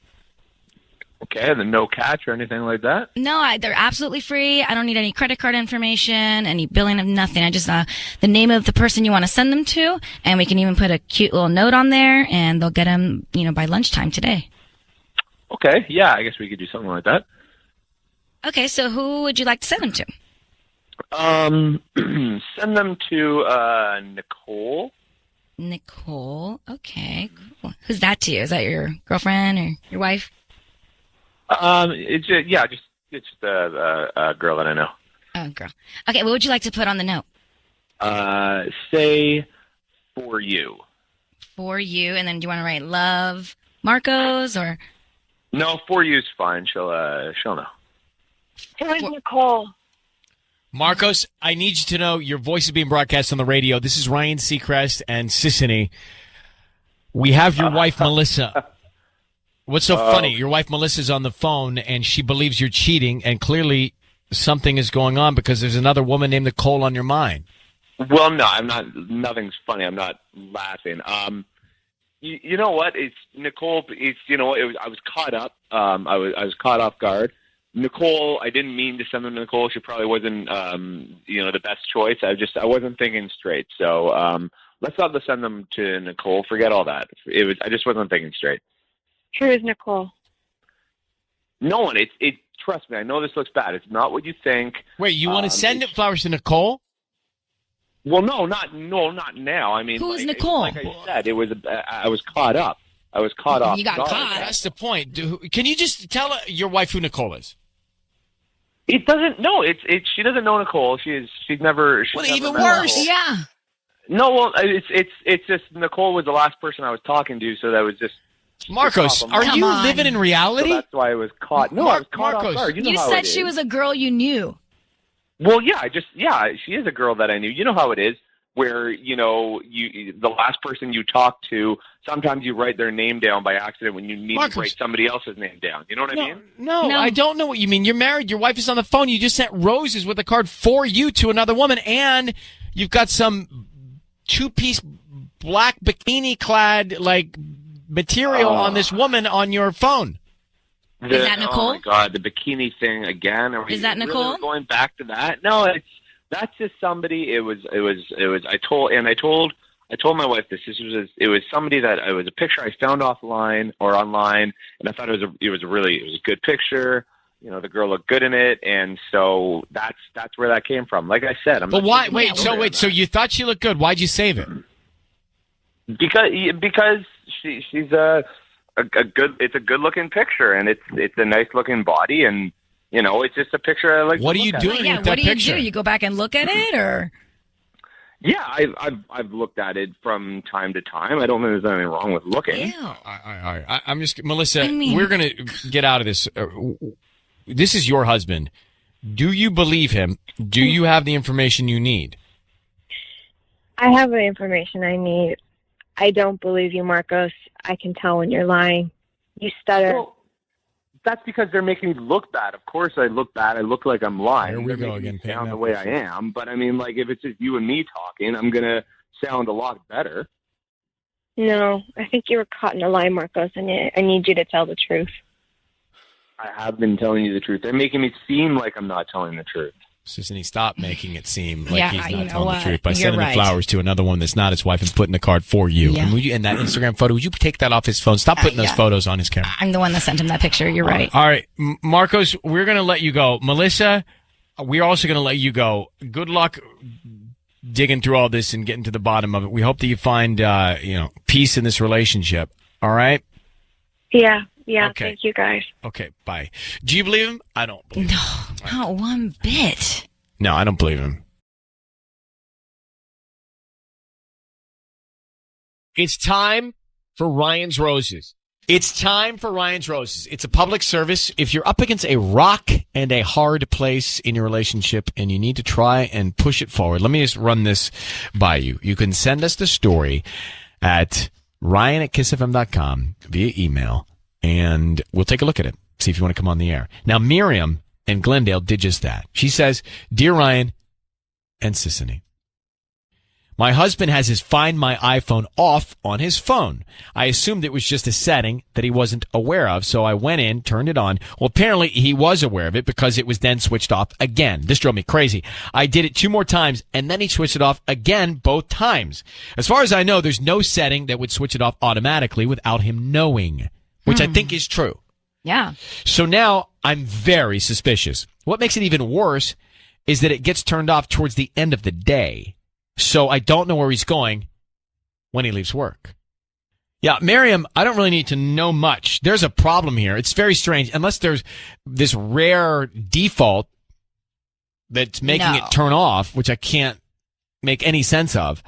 Okay, then no catch or anything like that? No, they're absolutely free. I don't need any credit card information, any billing of nothing. I just, the name of the person you want to send them to, and we can even put a cute little note on there, and they'll get them, by lunchtime today. Okay, yeah, I guess we could do something like that. Okay, so who would you like to send them to? Send them to Nicole. Nicole. Okay, cool. Who's that to you? Is that your girlfriend or your wife? It's just a girl that I know. Oh, girl. Okay, what would you like to put on the note? Say for you. For you, and then do you want to write love Marcos or? No, for you's fine. She'll know. Who's Nicole? Marcos, I need you to know your voice is being broadcast on the radio. This is Ryan Seacrest and Sissany. We have your wife, Melissa. What's so funny? Your wife, Melissa's on the phone, and she believes you're cheating, and clearly something is going on because there's another woman named Nicole on your mind. Well, no, I'm not. Nothing's funny. I'm not laughing. You know what? It's Nicole. It's I was caught up. I was caught off guard. Nicole. I didn't mean to send them to Nicole. She probably wasn't the best choice. I wasn't thinking straight. So let's not send them to Nicole. Forget all that. I just wasn't thinking straight. Who is Nicole? No one. It. Trust me. I know this looks bad. It's not what you think. Wait, you want to send flowers to Nicole? Well, not now. I mean, who's Nicole? Like I said, it was. I was caught up. I was caught off. You got caught. That's the point. Can you just tell your wife who Nicole is? It doesn't. No, it's. She doesn't know Nicole. She's never. Well, even worse. Nicole. Yeah. No, well, it's just Nicole was the last person I was talking to, so that was just. Marcos, are you living in reality? So that's why I was caught. No, I was caught off guard. You said she was a girl you knew. Well, she is a girl that I knew. You know how it is, where the last person you talk to, sometimes you write their name down by accident when you need to write somebody else's name down. You know what I mean? No, I don't know what you mean. You're married. Your wife is on the phone. You just sent roses with a card for you to another woman, and you've got some two-piece black bikini-clad material on this woman on your phone. Is that Nicole? Oh my God, the bikini thing again. Is that Nicole? Really going back to that? No, that's just somebody. It was. I told my wife this. It was somebody that it was a picture I found online, and I thought it was a good picture. The girl looked good in it, and so that's where that came from. Like I said, But why? So you thought she looked good? Why'd you save it? Because she's a good. It's a good looking picture, and it's a nice looking body, and it's just a picture I like. What are you doing with that picture? What do? You go back and look at it, or? Yeah, I've looked at it from time to time. I don't think there's anything wrong with looking. Ew. I'm just Melissa. We're gonna get out of this. This is your husband. Do you believe him? Do you have the information you need? I have the information I need. I don't believe you, Marcos. I can tell when you're lying. You stutter. Well, that's because they're making me look bad. Of course I look bad. I look like I'm lying. Here we They're go making me again, sound the way I am. But, I mean, like, if it's just you and me talking, I'm going to sound a lot better. No, I think you were caught in a lie, Marcos, and I need you to tell the truth. I have been telling you the truth. They're making me seem like I'm not telling the truth. Sissany, stop making it seem like Yeah, he's you not know telling what? the truth by You're sending right. the flowers to another one that's not his wife and putting the card for you. Yeah. And that Instagram photo, would you take that off his phone? Stop putting those yeah. photos on his camera. I'm the one that sent him that picture. You're right. All right, Marcos, we're going to let you go. Melissa, we're also going to let you go. Good luck digging through all this and getting to the bottom of it. We hope that you find, peace in this relationship. All right? Yeah, Okay. Thank you, guys. Okay, bye. Do you believe him? I don't believe him. No, not one bit. No, I don't believe him. It's time for Ryan's Roses. It's time for Ryan's Roses. It's a public service. If you're up against a rock and a hard place in your relationship and you need to try and push it forward, let me just run this by you. You can send us the story at ryan@kissfm.com via email, and we'll take a look at it, see if you want to come on the air. Now, Miriam in Glendale did just that. She says, Dear Ryan and Sissany, my husband has his Find My iPhone off on his phone. I assumed it was just a setting that he wasn't aware of, so I went in, turned it on. Well, apparently he was aware of it because it was then switched off again. This drove me crazy. I did it 2 more times, and then he switched it off again both times. As far as I know, there's no setting that would switch it off automatically without him knowing, which I think is true. Yeah. So now I'm very suspicious. What makes it even worse is that it gets turned off towards the end of the day. So I don't know where he's going when he leaves work. Yeah, Miriam, I don't really need to know much. There's a problem here. It's very strange. Unless there's this rare default that's making it turn off, which I can't make any sense of.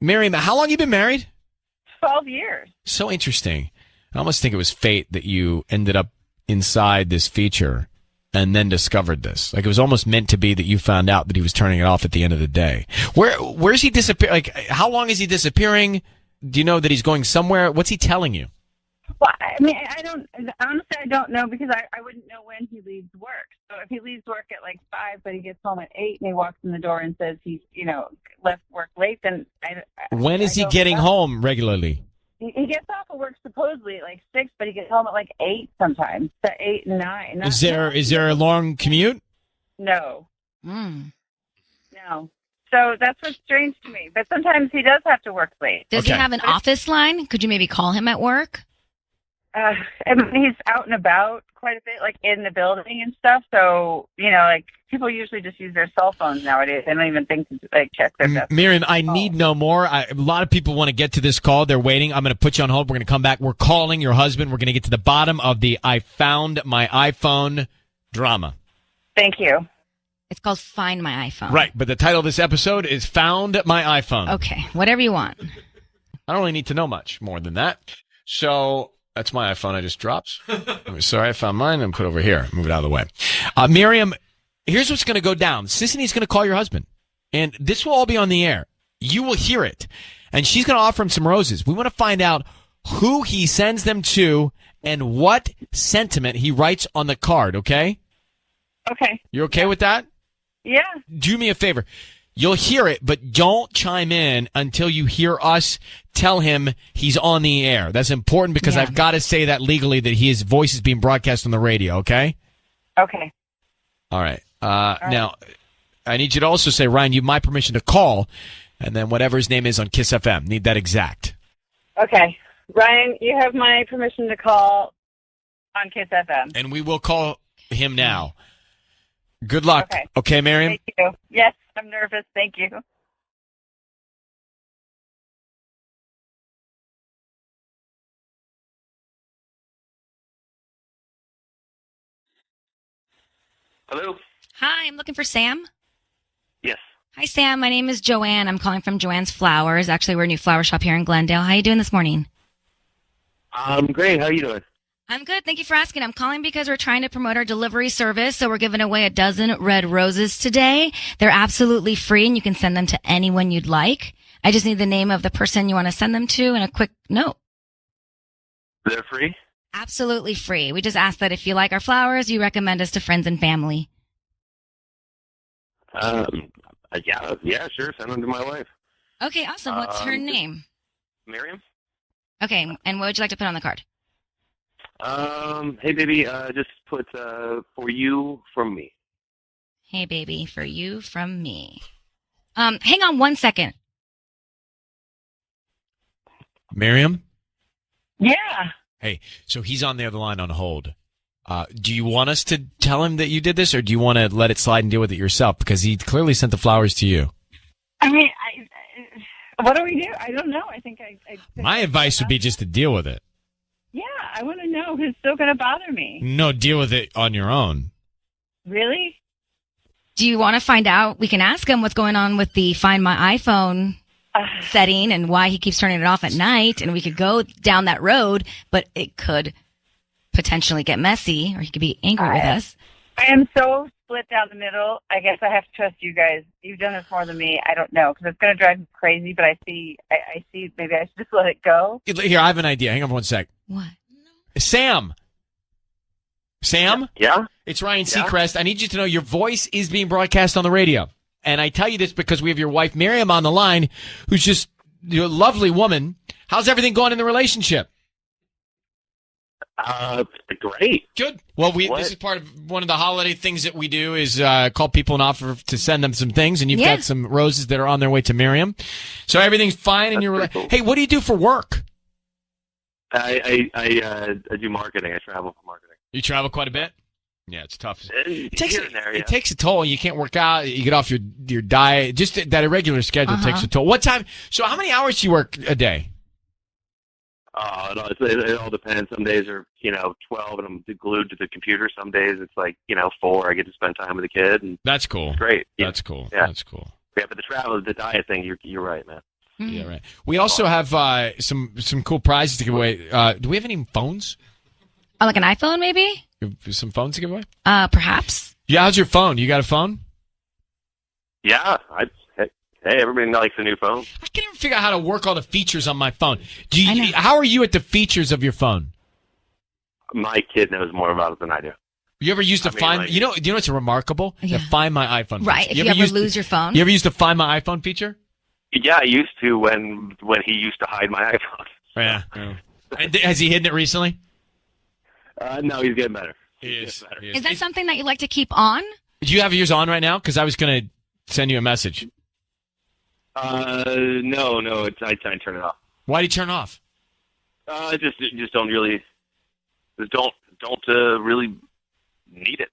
Miriam, how long have you been married? 12 years. So interesting. I almost think it was fate that you ended up inside this feature and then discovered this. Like, it was almost meant to be that you found out that he was turning it off at the end of the day. Where's he disappear? Like, how long is he disappearing? Do you know that he's going somewhere? What's he telling you? Well, I mean, honestly, I don't know because I wouldn't know when he leaves work. So if he leaves work at like 5, but he gets home at 8 and he walks in the door and says he's, left work late, then When is he getting home regularly? He gets off of work supposedly at like 6, but he gets home at like 8 sometimes, to 8 and 9. Is there a long commute? No. No. So that's what's strange to me. But sometimes he does have to work late. Does he have an office line? Could you maybe call him at work? I mean, he's out and about quite a bit, like in the building and stuff. So, like people usually just use their cell phones nowadays. They don't even think to like check their messages. Miriam, I need no more. A lot of people want to get to this call. They're waiting. I'm going to put you on hold. We're going to come back. We're calling your husband. We're going to get to the bottom of the I found my iPhone drama. Thank you. It's called Find My iPhone. Right, but the title of this episode is Found My iPhone. Okay, whatever you want. I don't really need to know much more than that. So that's my iPhone I just dropped. I'm sorry, I found mine and put it over here. Move it out of the way. Miriam, here's what's going to go down. Sissany's going to call your husband, and this will all be on the air. You will hear it, and she's going to offer him some roses. We want to find out who he sends them to and what sentiment he writes on the card, okay? Okay. You okay with that? Yeah. Do me a favor. You'll hear it, but don't chime in until you hear us tell him he's on the air. That's important because I've got to say that legally that his voice is being broadcast on the radio, okay? Okay. All right. Now, I need you to also say, Ryan, you have my permission to call, and then whatever his name is on Kiss FM. Need that exact. Okay. Ryan, you have my permission to call on Kiss FM. And we will call him now. Good luck. Okay, Miriam? Thank you. Yes, I'm nervous. Thank you. Hello? Hi, I'm looking for Sam. Yes. Hi, Sam. My name is Joanne. I'm calling from Joanne's Flowers. Actually, we're a new flower shop here in Glendale. How are you doing this morning? I'm great. How are you doing? I'm good. Thank you for asking. I'm calling because we're trying to promote our delivery service. So we're giving away 12 red roses today. They're absolutely free and you can send them to anyone you'd like. I just need the name of the person you want to send them to and a quick note. They're free? Absolutely free. We just ask that if you like our flowers, you recommend us to friends and family. Yeah, sure. Send them to my wife. Okay, awesome. What's her name? Miriam? Okay, and what would you like to put on the card? Hey, baby, just put, for you from me. Hey, baby, for you from me. Hang on 1 second. Miriam? Yeah. Hey, so he's on the other line on hold. Do you want us to tell him that you did this, or do you want to let it slide and deal with it yourself? Because he clearly sent the flowers to you. I mean, what do we do? I don't know. I think My advice would be just to deal with it. Yeah, I want to know who's still going to bother me. No, deal with it on your own. Really? Do you want to find out? We can ask him what's going on with the Find My iPhone setting and why he keeps turning it off at night, and we could go down that road, but it could potentially get messy, or he could be angry with us. I am so split down the middle. I guess I have to trust you guys. You've done this more than me. I don't know, because it's going to drive me crazy, but I see maybe I should just let it go. Here, I have an idea. Hang on for 1 sec. What? Sam? Yeah? It's Ryan Seacrest. I need you to know your voice is being broadcast on the radio. And I tell you this because we have your wife, Miriam, on the line, who's just a lovely woman. How's everything going in the relationship? Great. Good. Well, this is part of one of the holiday things that we do is call people and offer to send them some things, and you've got some roses that are on their way to Miriam. So everything's fine in your relationship. Cool. Hey, what do you do for work? I do marketing. I travel for marketing. You travel quite a bit? Yeah, it's tough. It takes a toll. You can't work out. You get off your diet. Just that irregular schedule takes a toll. What time? So how many hours do you work a day? It all depends. Some days are, 12 and I'm glued to the computer. Some days it's like, 4. I get to spend time with the kid. And that's cool. It's great. That's cool. Yeah. That's cool. Yeah, but the diet thing, you're right, man. Mm-hmm. Yeah, right. We also have some cool prizes to give away. Do we have any phones? Oh, like an iPhone, maybe? Some phones to give away? Perhaps. Yeah, how's your phone? You got a phone? Yeah, hey, everybody likes a new phone. I can't even figure out how to work all the features on my phone. How are you at the features of your phone? My kid knows more about it than I do. You ever used to find? Do you know what's remarkable? Yeah. The Find My iPhone feature. Right. If you ever lose your phone. You ever used to Find My iPhone feature? Yeah, I used to when he used to hide my iPhone. Yeah. Has he hidden it recently? No, he's getting better. He is. Is that something that you like to keep on? Do you have yours on right now? Because I was going to send you a message. No. I turn it off. Why do you turn it off? Just don't really really need it.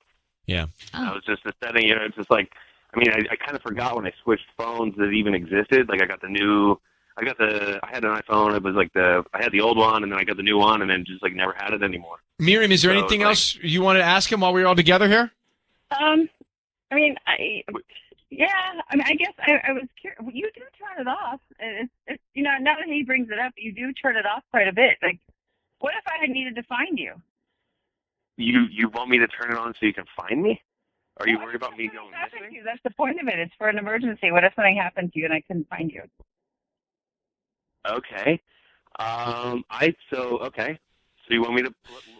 Yeah. I was just a setting. It's just like, I kind of forgot when I switched phones that it even existed. Like I had an iPhone. It was like I had the old one, and then I got the new one, and then just like never had it anymore. Miriam, is there anything else you wanted to ask him while we were all together here? I guess I was curious. You do turn it off. It's now that he brings it up, you do turn it off quite a bit. Like, what if I had needed to find you? You want me to turn it on so you can find me? Are you worried about me going missing? That's the point of it. It's for an emergency. What if something happened to you and I couldn't find you? Okay. Okay. So you want me to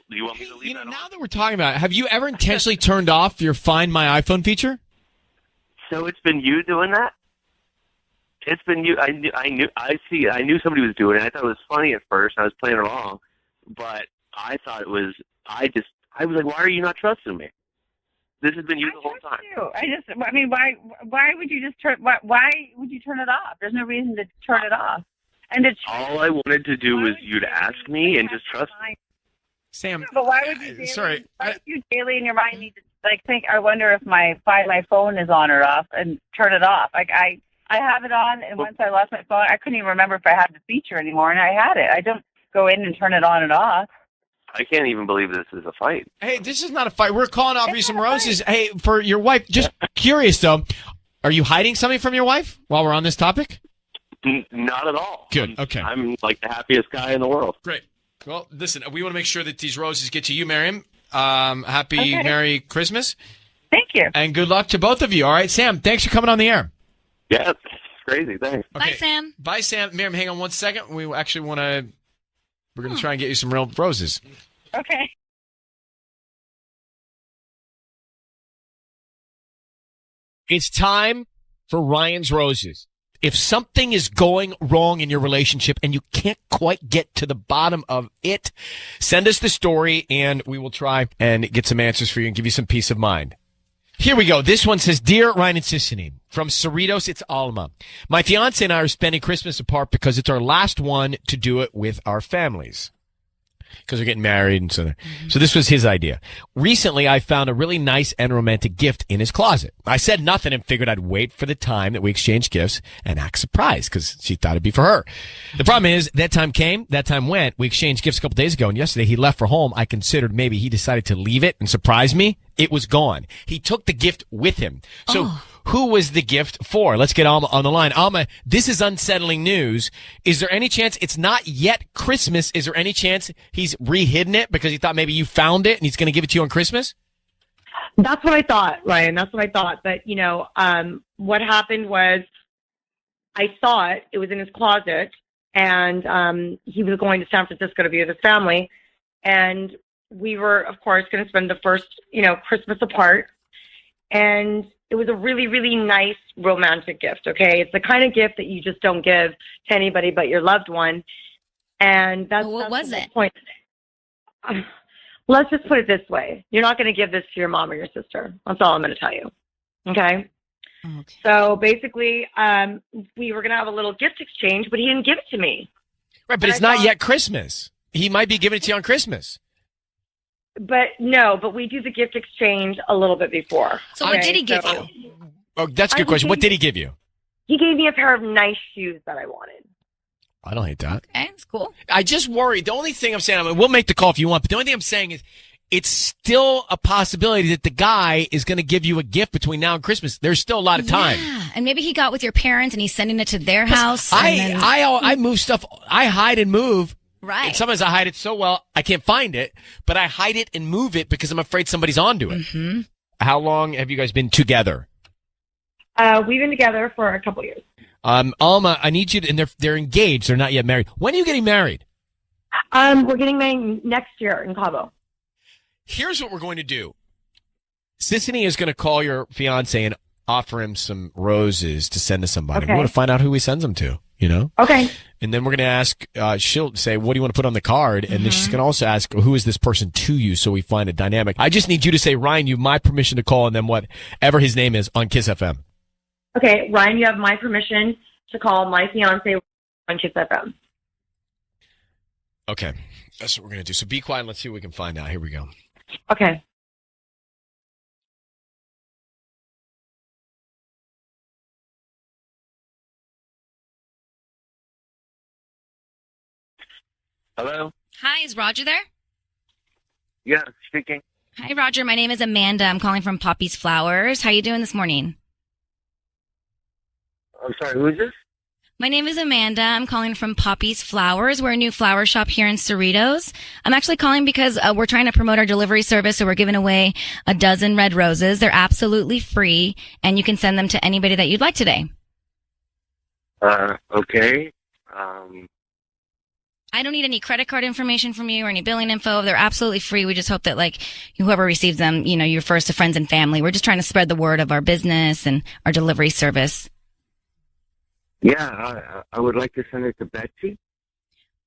leave that on? Now that we're talking about it, have you ever intentionally turned off your Find My iPhone feature? So it's been you doing that? It's been you. I knew somebody was doing it. I thought it was funny at first. I was playing along, but I thought it was. I was like, why are you not trusting me? This has been you the whole time. Why would you just turn? Why would you turn it off? There's no reason to turn it off. And all I wanted to do was you to ask me and just trust me. Sam, but why would you? Sorry, why would you daily in your mind need to think? I wonder if my phone is on or off, and turn it off. Like I have it on, and once I lost my phone, I couldn't even remember if I had the feature anymore, and I had it. I don't go in and turn it on and off. I can't even believe this is a fight. Hey, this is not a fight. We're calling off you some roses. Hey, for your wife, just curious though, are you hiding something from your wife while we're on this topic? Not at all. Good. Okay. I'm like the happiest guy in the world. Great. Well, listen, we want to make sure that these roses get to you, Miriam. Happy Merry Christmas. Thank you. And good luck to both of you. All right, Sam, thanks for coming on the air. Yeah, it's crazy. Thanks. Okay. Bye, Sam. Bye, Sam. Miriam, hang on 1 second. We actually want to We're going to try and get you some real roses. Okay. It's time for Ryan's Roses. If something is going wrong in your relationship and you can't quite get to the bottom of it, send us the story and we will try and get some answers for you and give you some peace of mind. Here we go. This one says, Dear Ryan and Sissany, from Cerritos, it's Alma. My fiance and I are spending Christmas apart because it's our last one to do it with our families. Because we're getting married and so this was his idea. Recently, I found a really nice and romantic gift in his closet. I said nothing and figured I'd wait for the time that we exchange gifts and act surprised because she thought it'd be for her. The problem is that time came, that time went. We exchanged gifts a couple days ago and yesterday he left for home. I considered maybe he decided to leave it and surprise me. It was gone. He took the gift with him. So who was the gift for? Let's get Alma on the line. Alma, this is unsettling news. Is there any chance it's not yet Christmas? Is there any chance he's re-hidden it because he thought maybe you found it and he's going to give it to you on Christmas? That's what I thought, Ryan. That's what I thought. But, what happened was I saw it. It was in his closet, and he was going to San Francisco to be with his family. And we were, of course, going to spend the first, Christmas apart. And it was a really, really nice romantic gift, okay? It's the kind of gift that you just don't give to anybody but your loved one. And that's what was the it? Point. Let's just put it this way. You're not going to give this to your mom or your sister. That's all I'm going to tell you, okay? So basically, we were going to have a little gift exchange, but he didn't give it to me. Right, but it's not yet Christmas. He might be giving it to you on Christmas. But we do the gift exchange a little bit before. So what did he give you? Oh, that's a good question. What did he give you? He gave me a pair of nice shoes that I wanted. I don't hate that. Okay, that's cool. I just worry. The only thing I'm saying, we'll make the call if you want, but the only thing I'm saying is it's still a possibility that the guy is going to give you a gift between now and Christmas. There's still a lot of time. Yeah, and maybe he got with your parents and he's sending it to their house. I move stuff. I hide and move. Right. And sometimes I hide it so well I can't find it, but I hide it and move it because I'm afraid somebody's onto it. Mm-hmm. How long have you guys been together? We've been together for a couple years. Alma, I need you to, and they're engaged. They're not yet married. When are you getting married? We're getting married next year in Cabo. Here's what we're going to do. Sissany is going to call your fiance and offer him some roses to send to somebody. Okay. We want to find out who he sends them to, Okay. And then we're going to ask, she'll say, what do you want to put on the card? And then she's going to also ask, who is this person to you? So we find a dynamic. I just need you to say, Ryan, you have my permission to call and then whatever his name is on Kiss FM. Okay, Ryan, you have my permission to call my fiance on Kiss FM. Okay. That's what we're going to do. So be quiet and let's see what we can find out. Here we go. Okay. Hello? Hi, is Roger there? Yeah, speaking. Hi, Roger. My name is Amanda. I'm calling from Poppy's Flowers. How you doing this morning? I'm sorry, who is this? My name is Amanda. I'm calling from Poppy's Flowers. We're a new flower shop here in Cerritos. I'm actually calling because we're trying to promote our delivery service, so we're giving away a dozen red roses. They're absolutely free, and you can send them to anybody that you'd like today. Okay. I don't need any credit card information from you or any billing info. They're absolutely free. We just hope that, whoever receives them, you refers to friends and family. We're just trying to spread the word of our business and our delivery service. Yeah, I would like to send it to Betsy.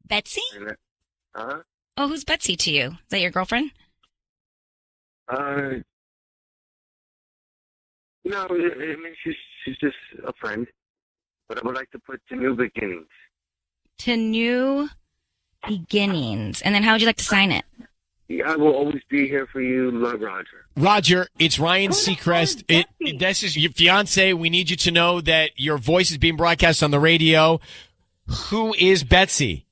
Betsy? Huh? Oh, who's Betsy to you? Is that your girlfriend? No, I mean, she's just a friend. But I would like to put to New Beginnings. To New Beginnings. And then how would you like to sign it? Yeah, I will always be here for you. Love, Roger. Roger, it's Ryan Seacrest. This is your fiance. We need you to know that your voice is being broadcast on the radio. Who is Betsy?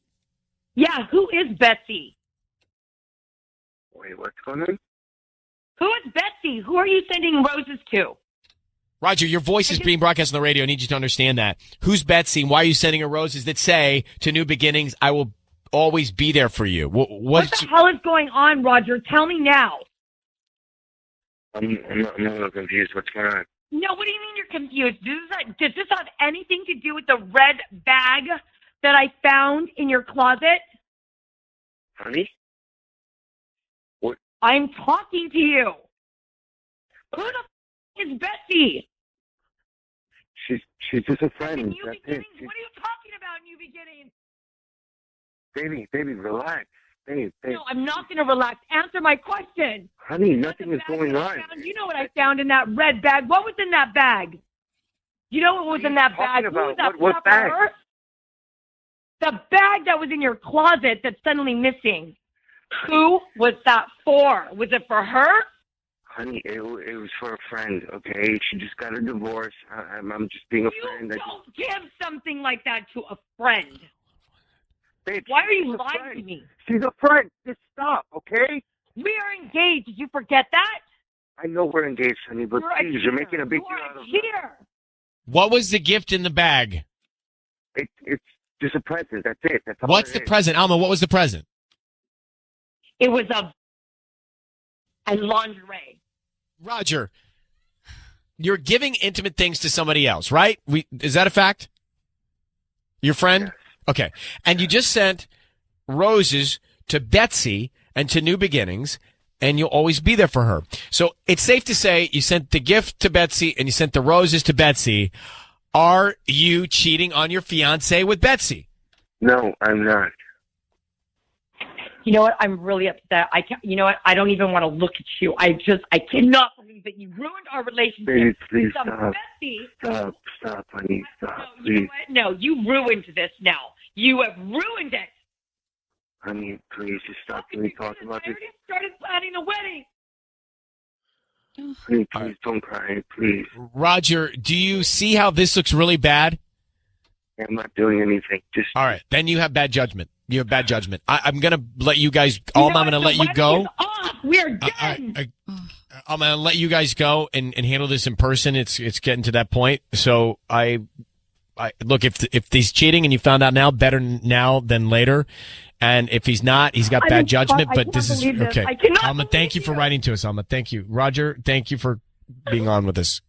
Yeah, who is Betsy? Wait, what's going on? Who is Betsy? Who are you sending roses to? Roger, your voice is being broadcast on the radio. I need you to understand that. Who's Betsy? Why are you sending her roses that say, to New Beginnings, I will always be there for you? What the hell is going on, Roger? Tell me now. I'm a little confused. What's going on? No, what do you mean you're confused? Does this have anything to do with the red bag that I found in your closet? Honey? What? I'm talking to you. Who the is Betsy? She's just a friend. New beginnings? What are you talking about, new beginnings? Baby, relax. Babe. No, I'm not going to relax. Answer my question. Honey, nothing is going on. You know what I found in that red bag? What was in that bag? You know what was in that bag? Who was that? What bag? The bag that was in your closet that's suddenly missing. Who was that for? Was it for her? Honey, it was for a friend, okay? She just got a divorce. I'm just being a friend. You don't give something like that to a friend. Babe, why are you lying to me? She's a friend. Just stop, okay? We are engaged. Did you forget that? I know we're engaged, honey, but please, you're making a big deal out of it. What was the gift in the bag? It's just a present. That's it. That's all What's it the is. present? Alma, what was the present? It was a lingerie. Roger, you're giving intimate things to somebody else, right? Is that a fact? Your friend? Yes. Okay. And you just sent roses to Betsy and to New Beginnings, and you'll always be there for her. So it's safe to say you sent the gift to Betsy and you sent the roses to Betsy. Are you cheating on your fiance with Betsy? No, I'm not. You know what? I'm really upset. I can't. You know what? I don't even want to look at you. I cannot believe that you ruined our relationship. Baby, please with some stop. Betsy. Stop, honey, stop, No, you know please. what? No, you ruined this now. You have ruined it. Honey, please just stop. Can we talk about I this? already started planning the wedding. Honey, please don't cry, please. Roger, do you see how this looks really bad? I'm not doing anything. Just all right. Then you have bad judgment. You have bad judgment. I'm going to let you guys, I'm going to let you go. We're done. I'm going to let you guys go and handle this in person. It's getting to that point. So I look, if he's cheating and you found out now, better now than later. And if he's not, he's got bad judgment, but this is okay. Alma, thank you for writing to us, Alma. Thank you. Roger, thank you for being on with us.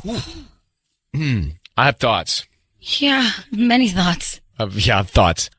I have thoughts. Yeah, many thoughts. Thoughts.